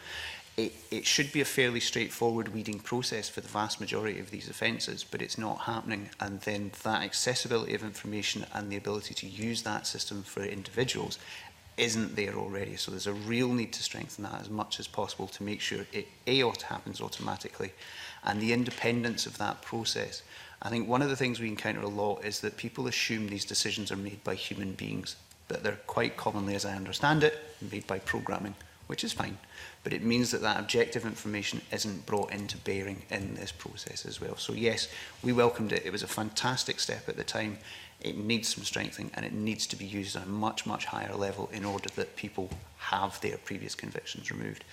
It should be a fairly straightforward weeding process for the vast majority of these offences, but it's not happening. And then that accessibility of information and the ability to use that system for individuals isn't there already. So there's a real need to strengthen that as much as possible to make sure it happens automatically. And the independence of that process. I think one of the things we encounter a lot is that people assume these decisions are made by human beings, but they're quite commonly, as I understand it, made by programming, which is fine. But it means that that objective information isn't brought into bearing in this process as well. So yes, we welcomed it. It was a fantastic step at the time. It needs some strengthening, and it needs to be used on a much, much higher level in order that people have their previous convictions removed.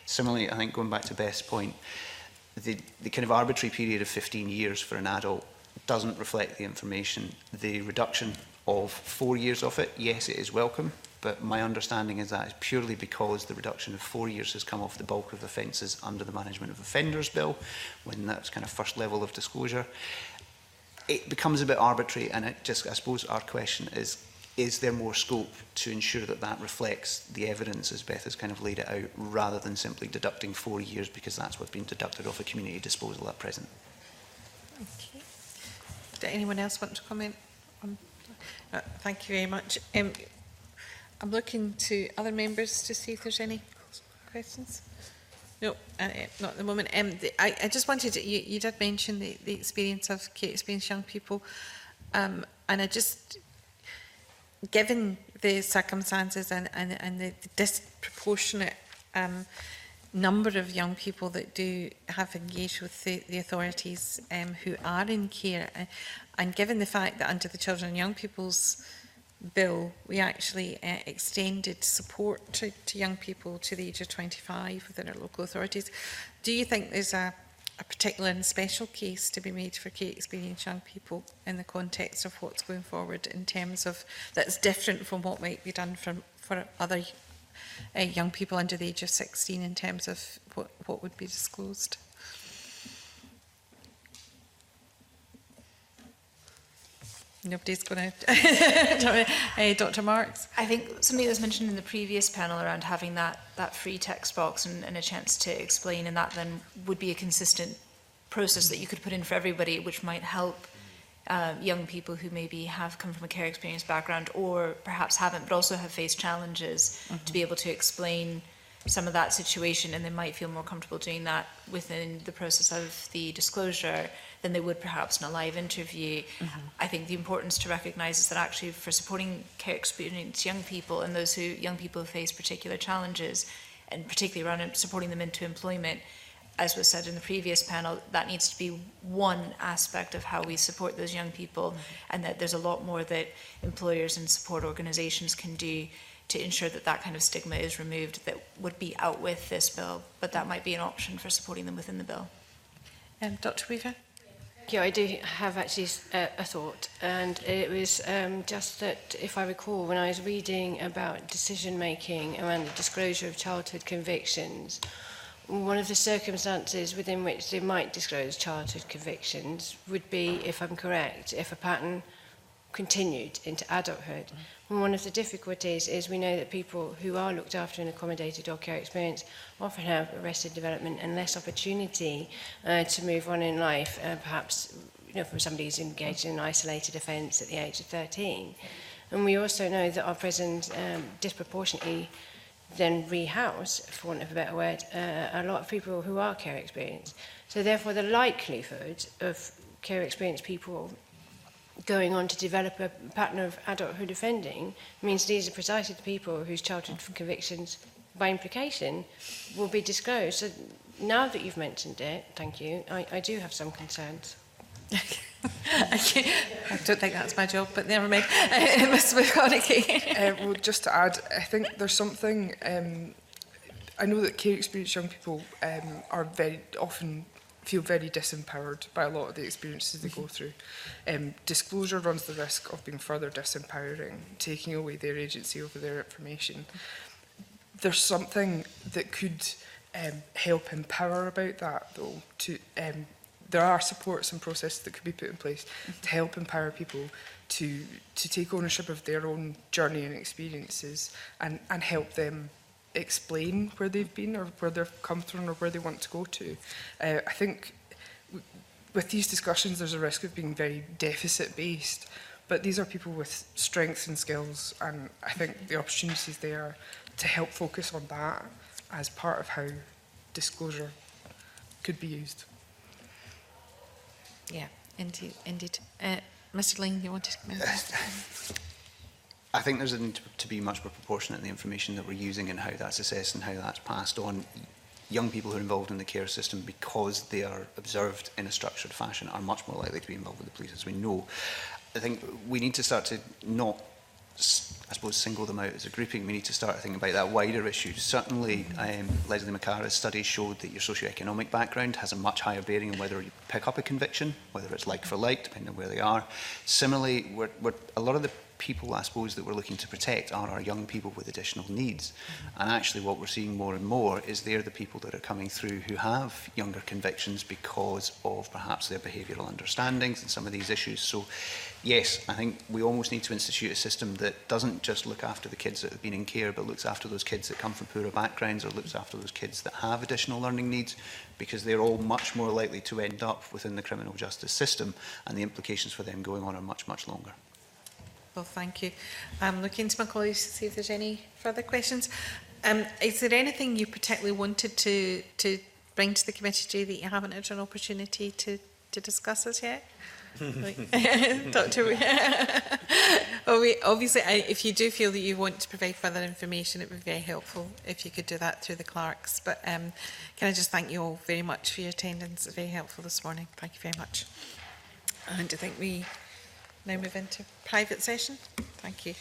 Similarly, I think going back to Beth's point, the kind of arbitrary period of 15 years for an adult doesn't reflect the information. The reduction of 4 years of it, yes, it is welcome, but my understanding is that is purely because the reduction of 4 years has come off the bulk of offences under the Management of Offenders Bill, when that's kind of first level of disclosure. It becomes a bit arbitrary, and I suppose our question is there more scope to ensure that that reflects the evidence as Beth has kind of laid it out, rather than simply deducting 4 years because that's what's been deducted off a community disposal at present? Okay. Does anyone else want to comment on? Thank you very much. I'm looking to other members to see if there's any questions. No, not at the moment. I just wanted to, you did mention the experience of experienced young people, and I just, given the circumstances and the disproportionate number of young people that do have engaged with the authorities who are in care, and given the fact that under the Children and Young People's Bill, we actually extended support to young people to the age of 25 within our local authorities. Do you think there's a particular and special case to be made for experienced young people in the context of what's going forward, in terms of that's different from what might be done for other young people under the age of 16 in terms of what would be disclosed? Nobody's going to... Dr Marks? I think something that was mentioned in the previous panel around having that free text box and a chance to explain, and that then would be a consistent process that you could put in for everybody, which might help young people who maybe have come from a care experience background or perhaps haven't, but also have faced challenges, to be able to explain some of that situation, and they might feel more comfortable doing that within the process of the disclosure than they would perhaps in a live interview. I think the importance to recognise is that actually for supporting care experienced young people and those young people who face particular challenges, and particularly around supporting them into employment, as was said in the previous panel, that needs to be one aspect of how we support those young people, and that there's a lot more that employers and support organisations can do to ensure that that kind of stigma is removed that would be out with this bill, but that might be an option for supporting them within the bill. Dr Weaver? Yeah, I do have actually a thought, and it was just that, if I recall, when I was reading about decision-making around the disclosure of childhood convictions, one of the circumstances within which they might disclose childhood convictions would be, if I'm correct, if a pattern continued into adulthood. And one of the difficulties is we know that people who are looked after in accommodated or care experience often have arrested development and less opportunity to move on in life, perhaps from somebody who's engaged in an isolated offence at the age of 13. And we also know that our prisons disproportionately then rehouse, for want of a better word, a lot of people who are care experienced. So therefore the likelihood of care experienced people going on to develop a pattern of adulthood offending means these are precisely the people whose childhood convictions, by implication, will be disclosed. So now that you've mentioned it, thank you, I do have some concerns. I don't think that's my job, but never mind. Ms McConaughey. Well, just to add, I think there's something... I know that care experienced young people are very often feel very disempowered by a lot of the experiences they go through. Disclosure runs the risk of being further disempowering, taking away their agency over their information. There's something that could help empower about that, though. There are supports and processes that could be put in place to help empower people to take ownership of their own journey and experiences and help them explain where they've been or where they've come from or where they want to go to. I think with these discussions there's a risk of being very deficit based, but these are people with strengths and skills, and I think the opportunities there to help focus on that as part of how disclosure could be used. Yeah, indeed. Mr Ling, you wanted to comment? I think there's a need to be much more proportionate in the information that we're using and how that's assessed and how that's passed on. Young people who are involved in the care system, because they are observed in a structured fashion, are much more likely to be involved with the police, as we know. I think we need to start to not, I suppose, single them out as a grouping. We need to start thinking about that wider issue. Certainly, Leslie McCara's study showed that your socioeconomic background has a much higher bearing on whether you pick up a conviction, whether it's like for like, depending on where they are. Similarly, a lot of the people, I suppose, that we're looking to protect are our young people with additional needs. And actually what we're seeing more and more is they're the people that are coming through who have younger convictions because of perhaps their behavioural understandings and some of these issues. So yes, I think we almost need to institute a system that doesn't just look after the kids that have been in care, but looks after those kids that come from poorer backgrounds, or looks after those kids that have additional learning needs, because they're all much more likely to end up within the criminal justice system, and the implications for them going on are much, much longer. Well, thank you. I'm looking to my colleagues to see if there's any further questions. Is there anything you particularly wanted to bring to the committee, Jay, that you haven't had an opportunity to discuss as yet? Dr. Obviously, if you do feel that you want to provide further information, it would be very helpful if you could do that through the clerks. But can I just thank you all very much for your attendance? It's very helpful this morning. Thank you very much. And I think we now move into private session. Thank you.